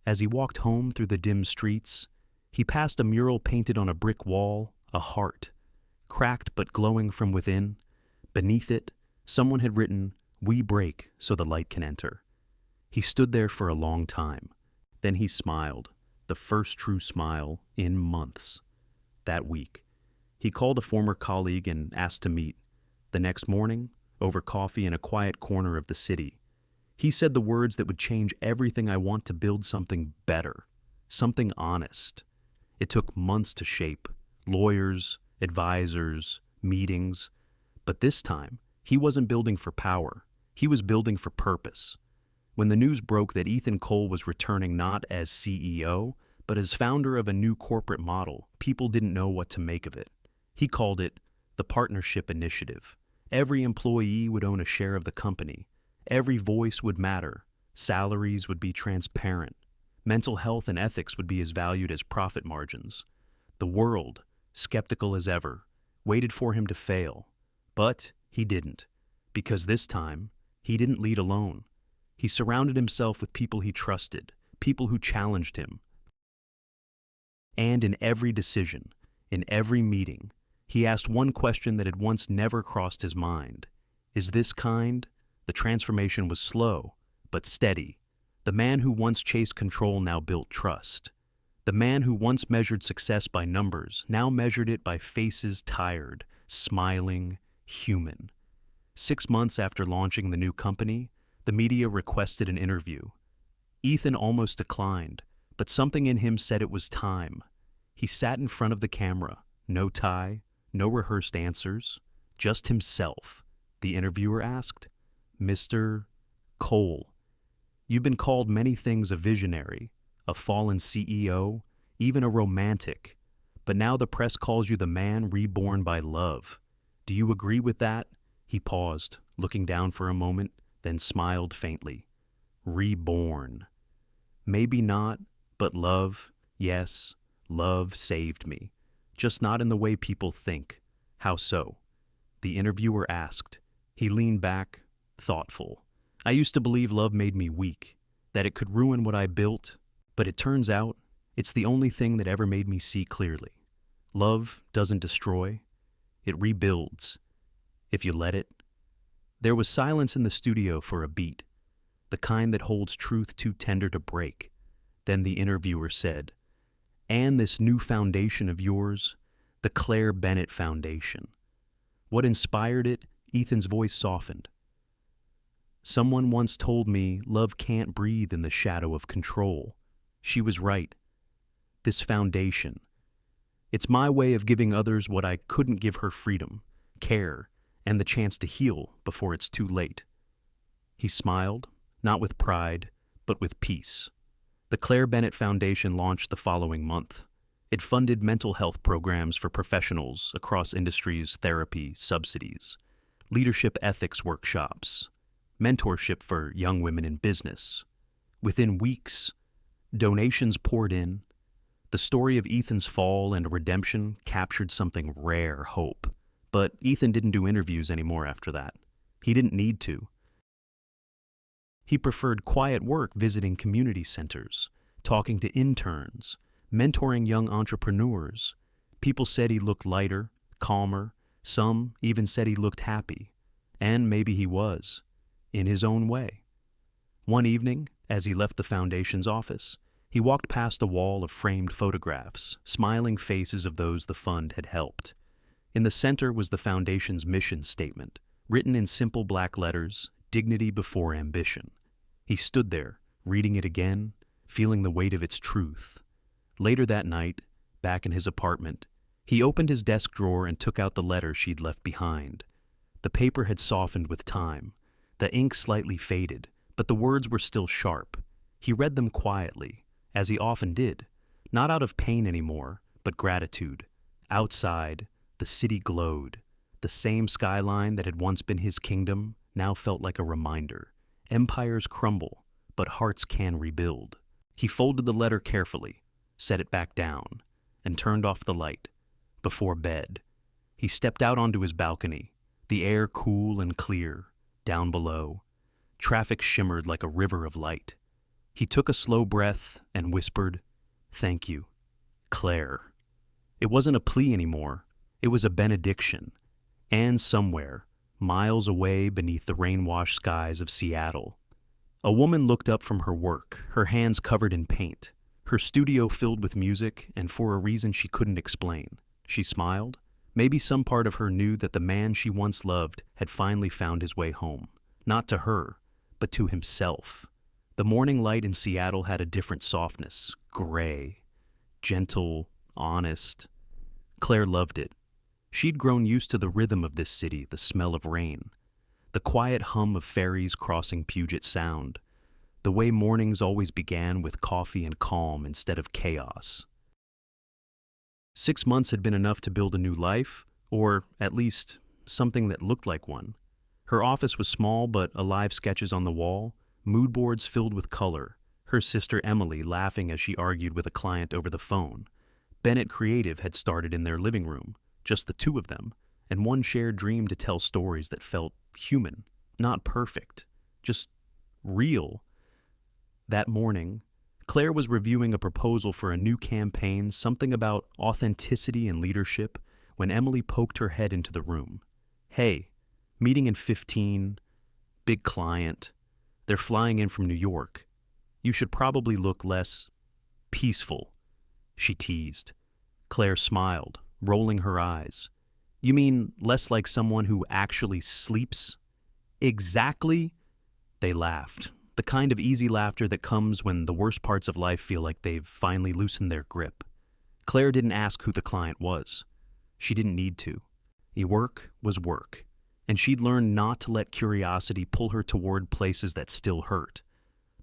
as he walked home through the dim streets, he passed a mural painted on a brick wall, a heart, cracked but glowing from within. Beneath it, someone had written, "We break so the light can enter." He stood there for a long time. Then he smiled, the first true smile in months. That week, he called a former colleague and asked to meet. The next morning, over coffee in a quiet corner of the city, he said the words that would change everything. "I want to build something better, something honest." It took months to shape, lawyers, advisors, meetings, but this time, he wasn't building for power. He was building for purpose. When the news broke that Ethan Cole was returning not as CEO, but as founder of a new corporate model, people didn't know what to make of it. He called it the Partnership Initiative. Every employee would own a share of the company. Every voice would matter. Salaries would be transparent. Mental health and ethics would be as valued as profit margins. The world, skeptical as ever, waited for him to fail. But he didn't, because this time, he didn't lead alone. He surrounded himself with people he trusted, people who challenged him. And in every decision, in every meeting, he asked one question that had once never crossed his mind. Is this kind? The transformation was slow, but steady. The man who once chased control now built trust. The man who once measured success by numbers now measured it by faces tired, smiling, human. 6 months after launching the new company, the media requested an interview. Ethan almost declined, but something in him said it was time. He sat in front of the camera, no tie, no rehearsed answers, just himself. The interviewer asked, "Mr. Cole, you've been called many things: a visionary, a fallen CEO, even a romantic. But now the press calls you the man reborn by love. Do you agree with that?" He paused, looking down for a moment, then smiled faintly. Reborn. Maybe not, but love, yes, love saved me. Just not in the way people think. How so? The interviewer asked. He leaned back, thoughtful. I used to believe love made me weak, that it could ruin what I built, but it turns out it's the only thing that ever made me see clearly. Love doesn't destroy, it rebuilds, if you let it. There was silence in the studio for a beat, the kind that holds truth too tender to break. Then the interviewer said, "And this new foundation of yours, the Claire Bennett Foundation." What inspired it? Ethan's voice softened. Someone once told me love can't breathe in the shadow of control. She was right. This foundation, it's my way of giving others what I couldn't give her: freedom, care, and the chance to heal before it's too late. He smiled, not with pride, but with peace. The Claire Bennett Foundation launched the following month. It funded mental health programs for professionals across industries, therapy, subsidies, leadership ethics workshops, mentorship for young women in business. Within weeks, donations poured in. The story of Ethan's fall and redemption captured something rare hope. But Ethan didn't do interviews anymore after that. He didn't need to. He preferred quiet work visiting community centers, talking to interns, mentoring young entrepreneurs. People said he looked lighter, calmer. Some even said he looked happy. And maybe he was, in his own way. One evening, as he left the foundation's office, he walked past a wall of framed photographs, smiling faces of those the fund had helped. In the center was the foundation's mission statement, written in simple black letters, dignity before ambition. He stood there, reading it again, feeling the weight of its truth. Later that night, back in his apartment, he opened his desk drawer and took out the letter she'd left behind. The paper had softened with time. The ink slightly faded, but the words were still sharp. He read them quietly, as he often did, not out of pain anymore, but gratitude. Outside, the city glowed. The same skyline that had once been his kingdom now felt like a reminder. Empires crumble, but hearts can rebuild. He folded the letter carefully, set it back down, and turned off the light. Before bed, he stepped out onto his balcony, the air cool and clear. Down below, traffic shimmered like a river of light. He took a slow breath and whispered, "Thank you, Claire." It wasn't a plea anymore. It was a benediction. And somewhere, miles away beneath the rain-washed skies of Seattle, a woman looked up from her work, her hands covered in paint, her studio filled with music, and for a reason she couldn't explain. She smiled. Maybe some part of her knew that the man she once loved had finally found his way home. Not to her, but to himself. The morning light in Seattle had a different softness, gray, gentle, honest. Claire loved it. She'd grown used to the rhythm of this city, the smell of rain, the quiet hum of ferries crossing Puget Sound, the way mornings always began with coffee and calm instead of chaos. 6 months had been enough to build a new life, or at least something that looked like one. Her office was small but alive sketches on the wall, mood boards filled with color, her sister Emily laughing as she argued with a client over the phone. Bennett Creative had started in their living room, just the two of them, and one shared dream to tell stories that felt human, not perfect, just real. That morning, Claire was reviewing a proposal for a new campaign, something about authenticity and leadership, when Emily poked her head into the room. "Hey, meeting in 15, big client. They're flying in from New York. You should probably look less peaceful," she teased. Claire smiled, rolling her eyes. "You mean less like someone who actually sleeps?" "Exactly." They laughed, the kind of easy laughter that comes when the worst parts of life feel like they've finally loosened their grip. Claire didn't ask who the client was. She didn't need to. Work was work, and she'd learned not to let curiosity pull her toward places that still hurt.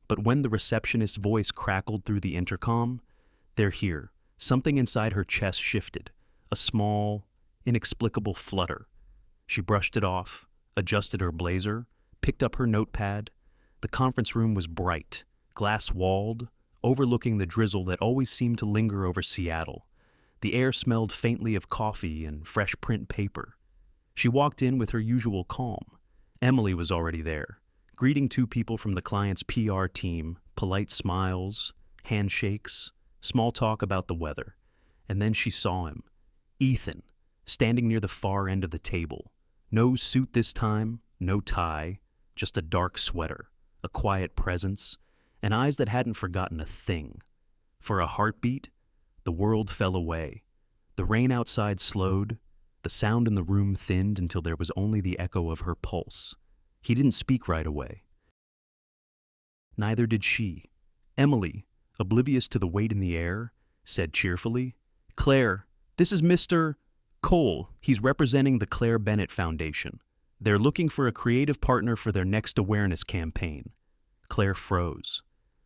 But when the receptionist's voice crackled through the intercom, "They're here," something inside her chest shifted, a small, inexplicable flutter. She brushed it off, adjusted her blazer, picked up her notepad. The conference room was bright, glass-walled, overlooking the drizzle that always seemed to linger over Seattle. The air smelled faintly of coffee and fresh print paper. She walked in with her usual calm. Emily was already there, greeting two people from the client's PR team, polite smiles, handshakes, small talk about the weather. And then she saw him, Ethan, standing near the far end of the table. No suit this time, no tie, just a dark sweater, a quiet presence, and eyes that hadn't forgotten a thing. For a heartbeat, the world fell away. The rain outside slowed. The sound in the room thinned until there was only the echo of her pulse. He didn't speak right away. Neither did she. Emily, oblivious to the weight in the air, said cheerfully, "Claire, this is Mr. Cole. He's representing the Claire Bennett Foundation. They're looking for a creative partner for their next awareness campaign." Claire froze.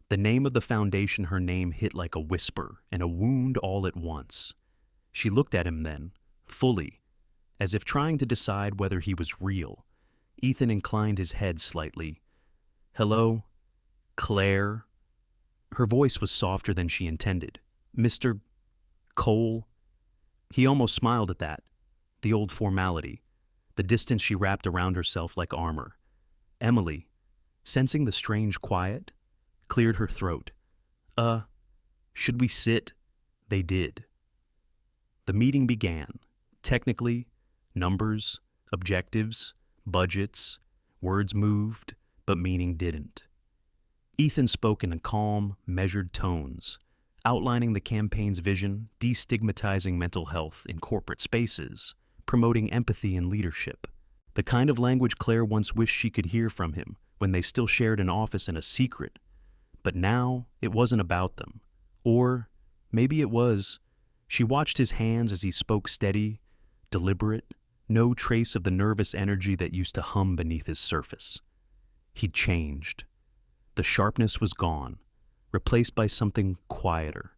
The name of the foundation, her name hit like a whisper and a wound all at once. She looked at him then, fully, as if trying to decide whether he was real. Ethan inclined his head slightly. "Hello, Claire?" Her voice was softer than she intended. "Mr. Cole. He almost smiled at that. The old formality. The distance she wrapped around herself like armor. Emily, sensing the strange quiet, cleared her throat. Should we sit? They did. The meeting began. Technically, numbers, objectives, budgets, words moved, but meaning didn't. Ethan spoke in calm, measured tones, outlining the campaign's vision, destigmatizing mental health in corporate spaces, promoting empathy and leadership. The kind of language Claire once wished she could hear from him when they still shared an office and a secret. But now it wasn't about them. Or maybe it was. She watched his hands as he spoke steady, deliberate, no trace of the nervous energy that used to hum beneath his surface. He'd changed. The sharpness was gone, replaced by something quieter,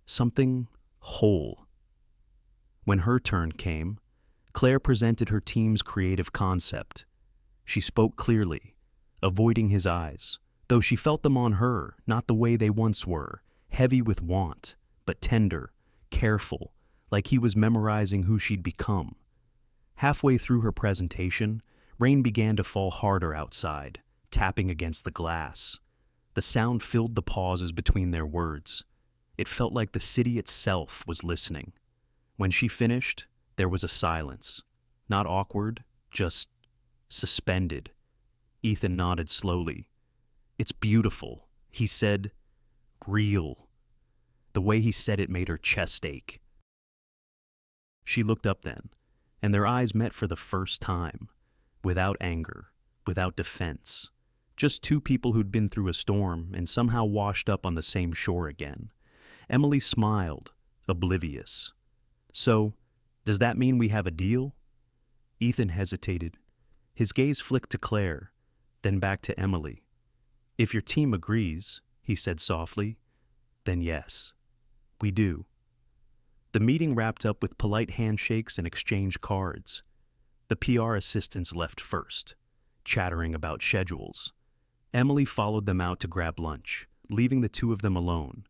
something whole. When her turn came, Claire presented her team's creative concept. She spoke clearly, avoiding his eyes, though she felt them on her, not the way they once were, heavy with want, but tender, careful, like he was memorizing who she'd become. Halfway through her presentation, rain began to fall harder outside, tapping against the glass. The sound filled the pauses between their words. It felt like the city itself was listening. When she finished, there was a silence. Not awkward, just suspended. Ethan nodded slowly. "It's beautiful," he said. "Real." The way he said it made her chest ache. She looked up then, and their eyes met for the first time, without anger, without defense. Just two people who'd been through a storm and somehow washed up on the same shore again. Emily smiled, oblivious. "So, does that mean we have a deal?" Ethan hesitated. His gaze flicked to Claire, then back to Emily. "If your team agrees," he said softly, "then yes, we do." The meeting wrapped up with polite handshakes and exchange cards. The PR assistants left first, chattering about schedules. Emily followed them out to grab lunch, leaving the two of them alone.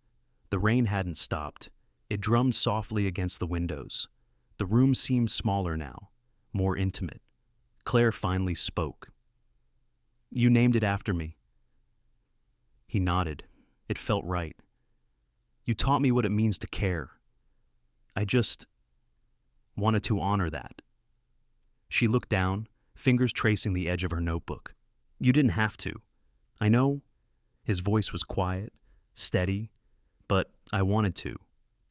The rain hadn't stopped. It drummed softly against the windows. The room seemed smaller now, more intimate. Claire finally spoke. "You named it after me." He nodded. It felt right. "You taught me what it means to care. I just wanted to honor that." She looked down, fingers tracing the edge of her notebook. "You didn't have to. I know." His voice was quiet, steady, but I wanted to.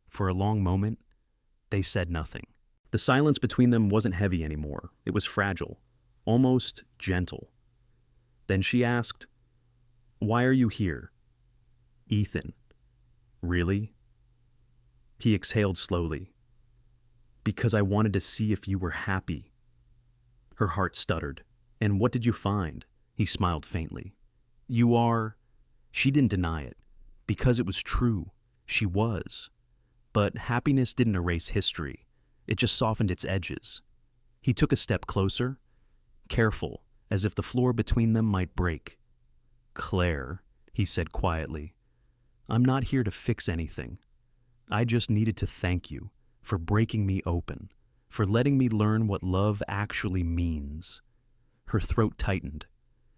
For a long moment, they said nothing. The silence between them wasn't heavy anymore. It was fragile, almost gentle. Then she asked, "Why are you here?" "Ethan." "Really?" He exhaled slowly. "Because I wanted to see if you were happy." Her heart stuttered. "And what did you find?" He smiled faintly. "You are..." She didn't deny it. Because it was true. She was. But happiness didn't erase history. It just softened its edges. He took a step closer, careful, as if the floor between them might break. "Claire," he said quietly, "I'm not here to fix anything. I just needed to thank you for breaking me open, for letting me learn what love actually means." Her throat tightened.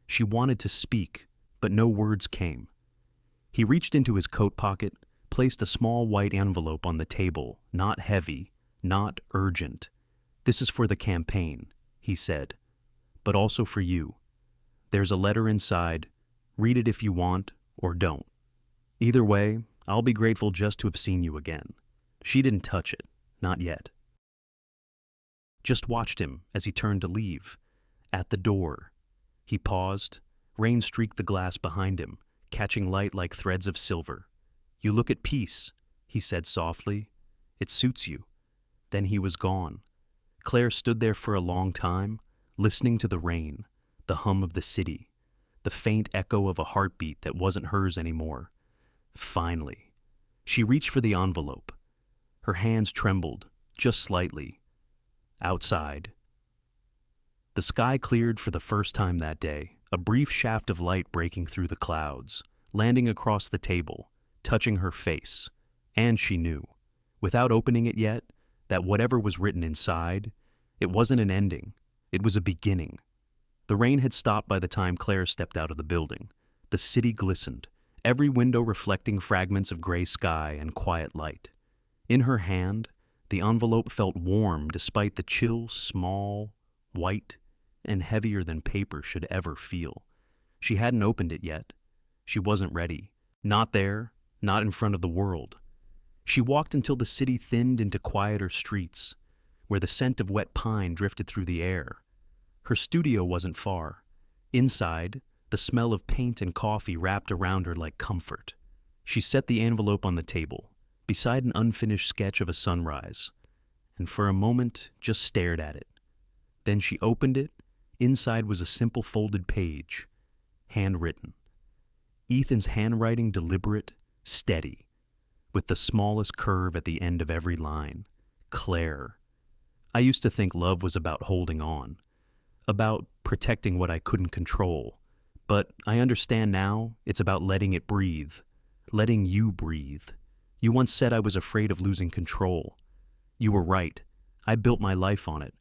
She wanted to speak, but no words came. He reached into his coat pocket, placed a small white envelope on the table, not heavy, not urgent. "This is for the campaign," he said, "but also for you. There's a letter inside. Read it if you want, or don't. Either way, I'll be grateful just to have seen you again." She didn't touch it, not yet. Just watched him as he turned to leave. At the door, he paused. Rain streaked the glass behind him, catching light like threads of silver. "You look at peace," he said softly. "It suits you." Then he was gone. Claire stood there for a long time, listening to the rain, the hum of the city, the faint echo of a heartbeat that wasn't hers anymore. Finally, she reached for the envelope. Her hands trembled, just slightly. Outside. The sky cleared for the first time that day, a brief shaft of light breaking through the clouds, landing across the table, touching her face, and she knew. without opening it yet, that whatever was written inside, it wasn't an ending, it was a beginning. The rain had stopped by the time Claire stepped out of the building. The city glistened, every window reflecting fragments of gray sky and quiet light. In her hand, the envelope felt warm despite the chill, small, white, and heavier than paper should ever feel. She hadn't opened it yet. She wasn't ready. Not there, not in front of the world. She walked until the city thinned into quieter streets, where the scent of wet pine drifted through the air. Her studio wasn't far. Inside, the smell of paint and coffee wrapped around her like comfort. She set the envelope on the table, beside an unfinished sketch of a sunrise, and for a moment just stared at it. Then she opened it. Inside was a simple folded page, handwritten. Ethan's handwriting deliberate, steady, with the smallest curve at the end of every line. Claire. I used to think love was about holding on, about protecting what I couldn't control, but I understand now it's about letting it breathe, letting you breathe. You once said I was afraid of losing control. You were right. I built my life on it.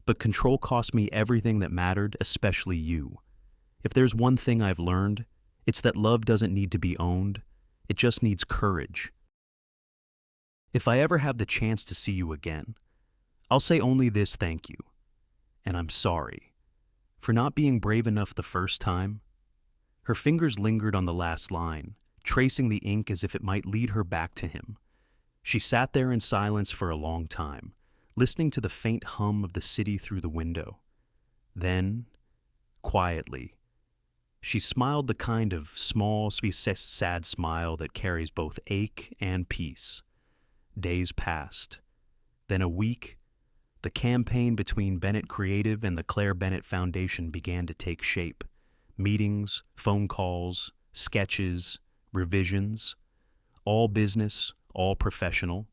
But control cost me everything that mattered, especially you. If there's one thing I've learned, it's that love doesn't need to be owned. It just needs courage. If I ever have the chance to see you again, I'll say only this thank you. And I'm sorry for not being brave enough the first time. Her fingers lingered on the last line, tracing the ink as if it might lead her back to him. She sat there in silence for a long time, listening to the faint hum of the city through the window. Then, quietly, she smiled the kind of small, sweet, sad smile that carries both ache and peace. Days passed. Then a week. The campaign between Bennett Creative and the Claire Bennett Foundation began to take shape. Meetings, phone calls, sketches, revisions, all business, all professional.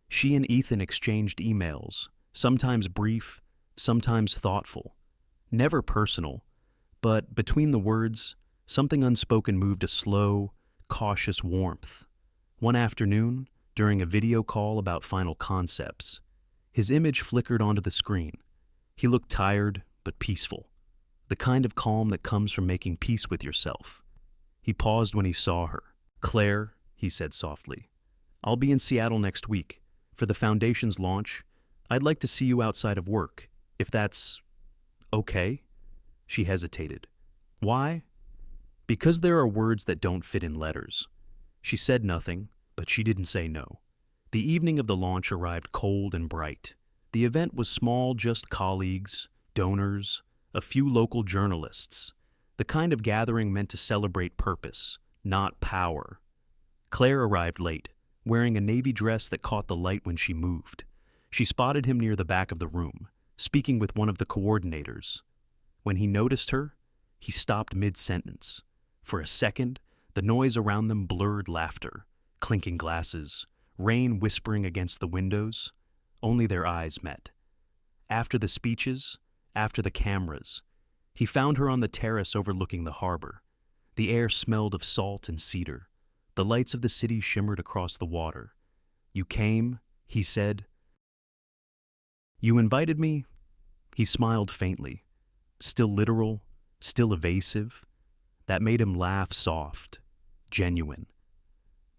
She and Ethan exchanged emails, sometimes brief, sometimes thoughtful, never personal, but between the words, something unspoken moved a slow, cautious warmth. One afternoon, during a video call about final concepts, his image flickered onto the screen. He looked tired, but peaceful, the kind of calm that comes from making peace with yourself. He paused when he saw her. "Claire," he said softly, "I'll be in Seattle next week. For the foundation's launch, I'd like to see you outside of work, if that's okay." She hesitated. "Why?" "Because there are words that don't fit in letters." She said nothing, but she didn't say no. The evening of the launch arrived cold and bright. The event was small, just colleagues, donors, a few local journalists, the kind of gathering meant to celebrate purpose, not power. Claire arrived late, wearing a navy dress that caught the light when she moved. She spotted him near the back of the room, speaking with one of the coordinators. When he noticed her, he stopped mid-sentence. For a second, the noise around them blurred laughter, clinking glasses, rain whispering against the windows. Only their eyes met. After the speeches, after the cameras, he found her on the terrace overlooking the harbor. The air smelled of salt and cedar. The lights of the city shimmered across the water. "You came," he said. "You invited me?" He smiled faintly. Still literal, still evasive. That made him laugh soft, genuine.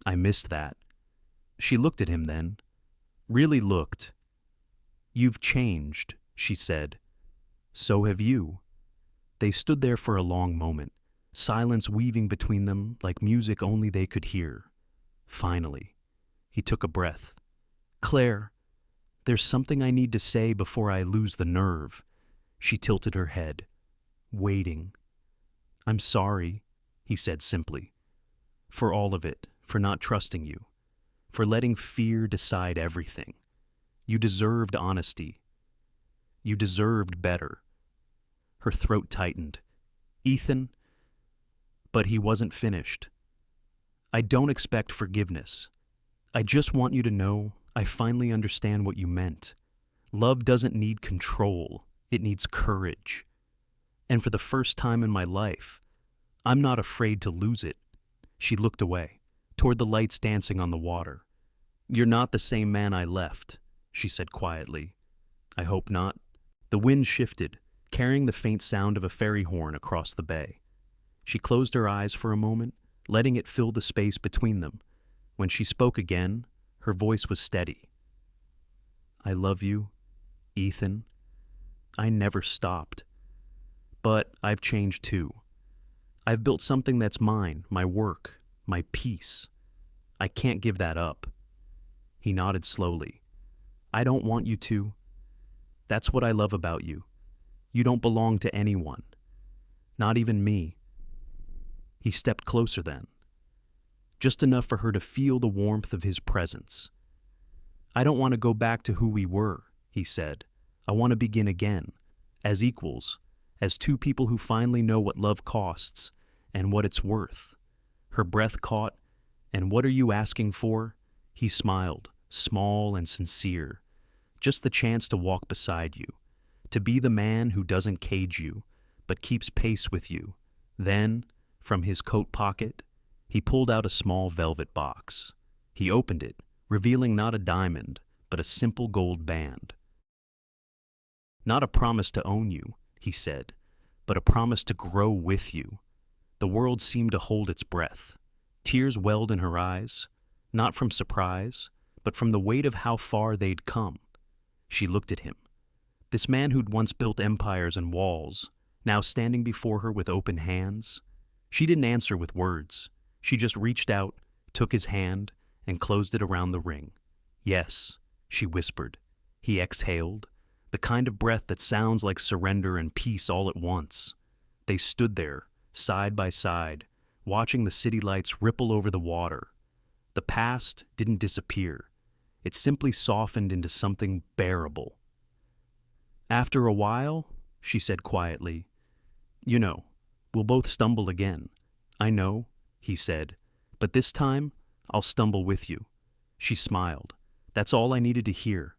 "I missed that." She looked at him then. Really looked. "You've changed," she said. "So have you." They stood there for a long moment, silence weaving between them like music only they could hear. Finally, he took a breath. "Claire, there's something I need to say before I lose the nerve." She tilted her head, waiting. "I'm sorry," he said simply. "For all of it, for not trusting you, for letting fear decide everything. You deserved honesty. You deserved better." Her throat tightened. "Ethan," but he wasn't finished. "I don't expect forgiveness. I just want you to know I finally understand what you meant. Love doesn't need control. It needs courage. And for the first time in my life, I'm not afraid to lose it." She looked away, toward the lights dancing on the water. "You're not the same man I left," she said quietly. "I hope not." The wind shifted, carrying the faint sound of a ferry horn across the bay. She closed her eyes for a moment, letting it fill the space between them. When she spoke again, her voice was steady. "I love you, Ethan. I never stopped. But I've changed too. I've built something that's mine, my work, my peace. I can't give that up." He nodded slowly. "I don't want you to. That's what I love about you. You don't belong to anyone. Not even me." He stepped closer then, just enough for her to feel the warmth of his presence. "I don't want to go back to who we were," he said. "I want to begin again, as equals, as two people who finally know what love costs and what it's worth." Her breath caught. "And what are you asking for?" He smiled, small and sincere. "Just the chance to walk beside you, to be the man who doesn't cage you, but keeps pace with you." Then, from his coat pocket, he pulled out a small velvet box. He opened it, revealing not a diamond, but a simple gold band. "Not a promise to own you," he said, "but a promise to grow with you." The world seemed to hold its breath. Tears welled in her eyes, not from surprise, but from the weight of how far they'd come. She looked at him. This man who'd once built empires and walls, now standing before her with open hands. She didn't answer with words. She just reached out, took his hand, and closed it around the ring. "Yes," she whispered. He exhaled, the kind of breath that sounds like surrender and peace all at once. They stood there, side by side, watching the city lights ripple over the water. The past didn't disappear. It simply softened into something bearable. "After a while," she said quietly, "you know, we'll both stumble again." "I know," he said, "but this time, I'll stumble with you." She smiled. "That's all I needed to hear."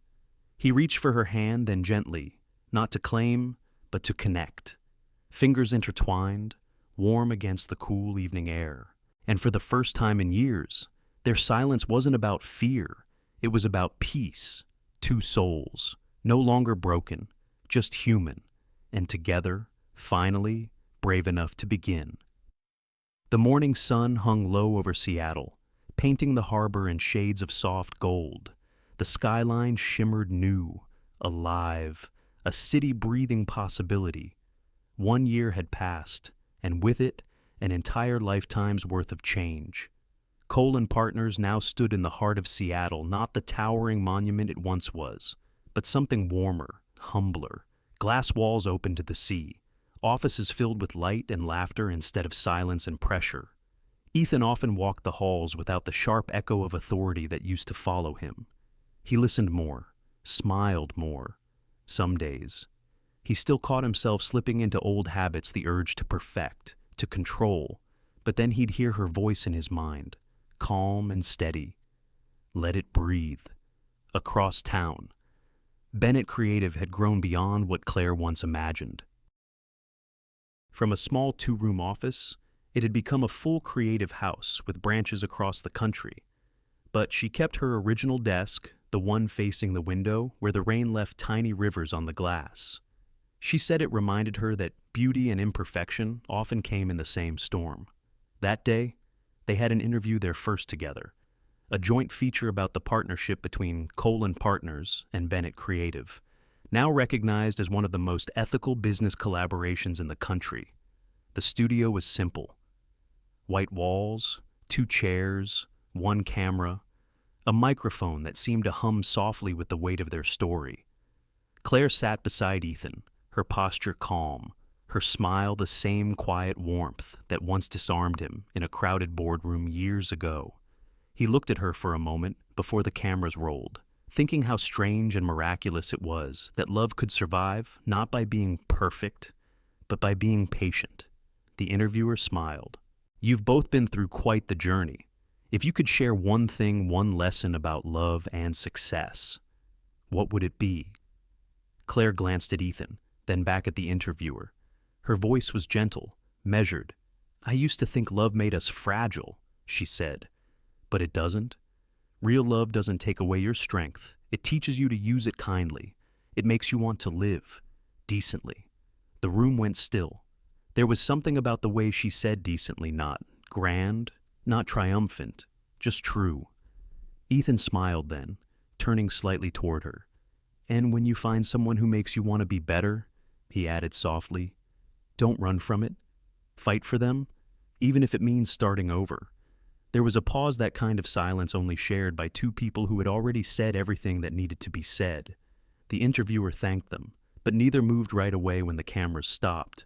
He reached for her hand, then gently, not to claim, but to connect. Fingers intertwined, warm against the cool evening air. And for the first time in years, their silence wasn't about fear. It was about peace. Two souls, no longer broken, just human, and together, finally, brave enough to begin. The morning sun hung low over Seattle, painting the harbor in shades of soft gold. The skyline shimmered new, alive, a city breathing possibility. 1 year had passed, and with it, an entire lifetime's worth of change. Cole and Partners now stood in the heart of Seattle, not the towering monument it once was, but something warmer, humbler. Glass walls open to the sea, offices filled with light and laughter instead of silence and pressure. Ethan often walked the halls without the sharp echo of authority that used to follow him. He listened more, smiled more. Some days, he still caught himself slipping into old habits, the urge to perfect, to control, but then he'd hear her voice in his mind, calm and steady. Let it breathe. Across town, Bennett Creative had grown beyond what Claire once imagined. From a small 2-room office, it had become a full creative house with branches across the country. But she kept her original desk, the one facing the window where the rain left tiny rivers on the glass. She said it reminded her that beauty and imperfection often came in the same storm. That day, they had an interview their first together, a joint feature about the partnership between Cole and Partners and Bennett Creative, now recognized as one of the most ethical business collaborations in the country. The studio was simple. White walls, 2 chairs, 1 camera, a microphone that seemed to hum softly with the weight of their story. Claire sat beside Ethan, her posture calm, her smile the same quiet warmth that once disarmed him in a crowded boardroom years ago. He looked at her for a moment before the cameras rolled, thinking how strange and miraculous it was that love could survive not by being perfect, but by being patient. The interviewer smiled. "You've both been through quite the journey. If you could share one thing, one lesson about love and success, what would it be?" Claire glanced at Ethan, then back at the interviewer. Her voice was gentle, measured. "I used to think love made us fragile," she said. "But it doesn't. Real love doesn't take away your strength. It teaches you to use it kindly. It makes you want to live decently. The room went still. There was something about the way she said decently, not grand, not triumphant, just true. Ethan smiled then, turning slightly toward her. And when you find someone who makes you want to be better, he added softly, don't run from it. Fight for them, even if it means starting over. There was a pause, that kind of silence only shared by two people who had already said everything that needed to be said. The interviewer thanked them, but neither moved right away when the cameras stopped.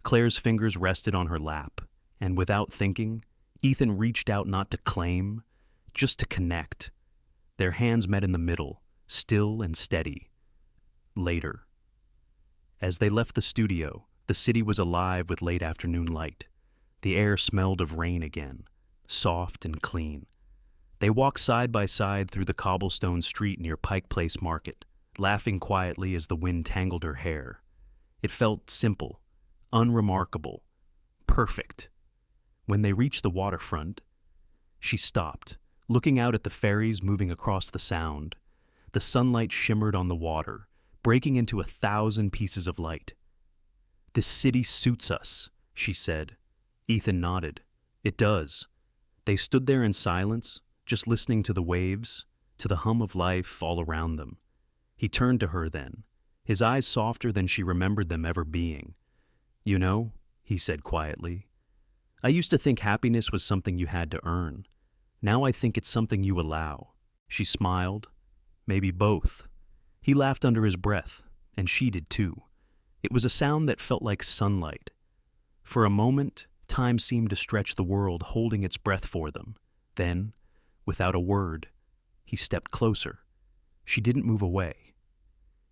Claire's fingers rested on her lap, and without thinking, Ethan reached out not to claim, just to connect. Their hands met in the middle, still and steady. Later. As they left the studio, the city was alive with late afternoon light. The air smelled of rain again, soft and clean. They walked side by side through the cobblestone street near Pike Place Market, laughing quietly as the wind tangled her hair. It felt simple, unremarkable, perfect. When they reached the waterfront, she stopped, looking out at the ferries moving across the Sound. The sunlight shimmered on the water, breaking into 1,000 pieces of light. This city suits us, she said. Ethan nodded. It does. They stood there in silence, just listening to the waves, to the hum of life all around them. He turned to her then, his eyes softer than she remembered them ever being. You know, he said quietly, I used to think happiness was something you had to earn. Now I think it's something you allow. She smiled. Maybe both. He laughed under his breath, and she did too. It was a sound that felt like sunlight. For a moment, time seemed to stretch the world, holding its breath for them. Then, without a word, he stepped closer. She didn't move away.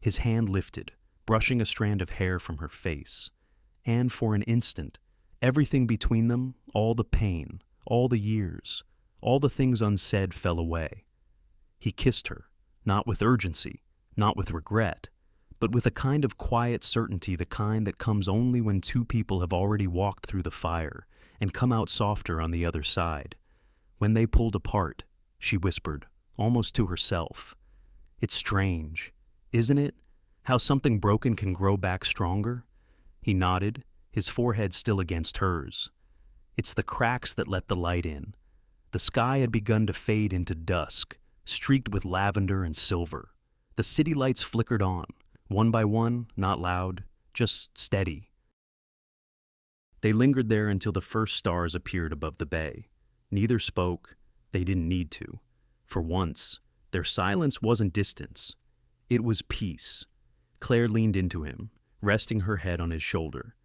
His hand lifted, brushing a strand of hair from her face. And for an instant, everything between them, all the pain, all the years, all the things unsaid fell away. He kissed her, not with urgency, not with regret, but with a kind of quiet certainty, the kind that comes only when two people have already walked through the fire and come out softer on the other side. When they pulled apart, she whispered, almost to herself, It's strange, isn't it, how something broken can grow back stronger? He nodded, his forehead still against hers. It's the cracks that let the light in. The sky had begun to fade into dusk, streaked with lavender and silver. The city lights flickered on, one by one, not loud, just steady. They lingered there until the first stars appeared above the bay. Neither spoke. They didn't need to. For once, their silence wasn't distance. It was peace. Claire leaned into him, resting her head on his shoulder.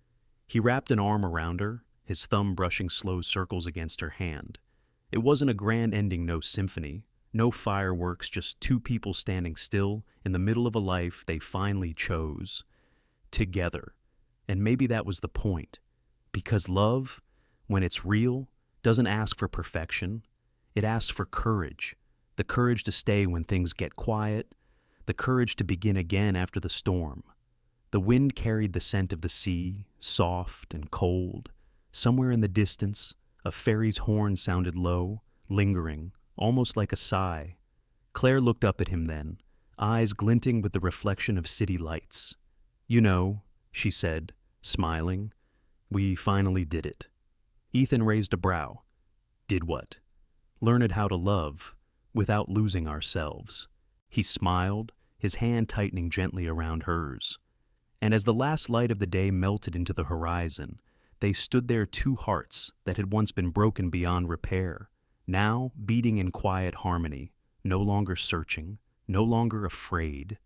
He wrapped an arm around her, his thumb brushing slow circles against her hand. It wasn't a grand ending, no symphony, no fireworks, just two people standing still in the middle of a life they finally chose. Together. And maybe that was the point. Because love, when it's real, doesn't ask for perfection. It asks for courage. The courage to stay when things get quiet. The courage to begin again after the storm. The wind carried the scent of the sea, soft and cold. Somewhere in the distance, a ferry's horn sounded low, lingering, almost like a sigh. Claire looked up at him then, eyes glinting with the reflection of city lights. You know, she said, smiling, we finally did it. Ethan raised a brow. Did what? Learned how to love, without losing ourselves. He smiled, his hand tightening gently around hers. And as the last light of the day melted into the horizon, they stood there, two hearts that had once been broken beyond repair, now beating in quiet harmony, no longer searching, no longer afraid,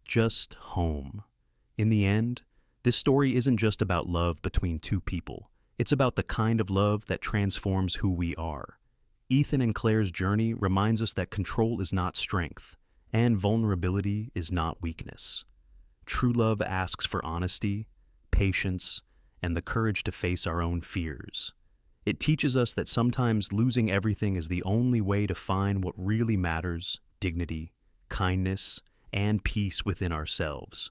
just home. In the end, this story isn't just about love between two people. It's about the kind of love that transforms who we are. Ethan and Claire's journey reminds us that control is not strength, and vulnerability is not weakness. True love asks for honesty, patience, and the courage to face our own fears. It teaches us that sometimes losing everything is the only way to find what really matters: dignity, kindness, and peace within ourselves.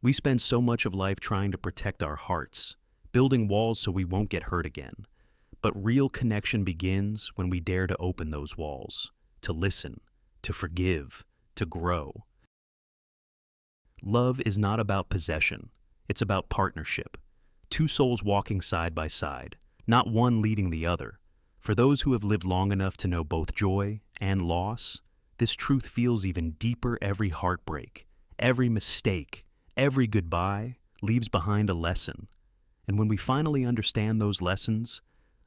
We spend so much of life trying to protect our hearts, building walls so we won't get hurt again. But real connection begins when we dare to open those walls, to listen, to forgive, to grow. Love is not about possession, it's about partnership. Two souls walking side by side, not one leading the other. For those who have lived long enough to know both joy and loss, this truth feels even deeper. Every heartbreak, every mistake, every goodbye leaves behind a lesson. And when we finally understand those lessons,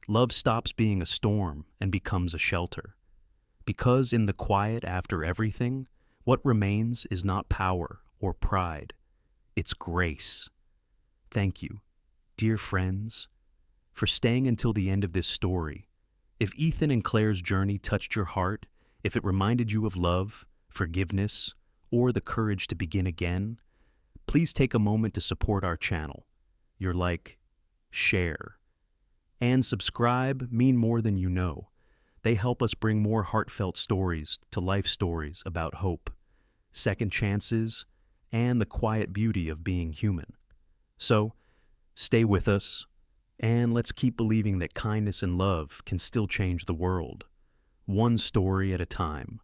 love stops being a storm and becomes a shelter. Because in the quiet after everything, what remains is not power or pride, it's grace. Thank you, dear friends, for staying until the end of this story. If Ethan and Claire's journey touched your heart, if it reminded you of love, forgiveness, or the courage to begin again, please take a moment to support our channel. Your like, share, and subscribe mean more than you know. They help us bring more heartfelt stories to life stories about hope, second chances, and the quiet beauty of being human. So, stay with us, and let's keep believing that kindness and love can still change the world, one story at a time.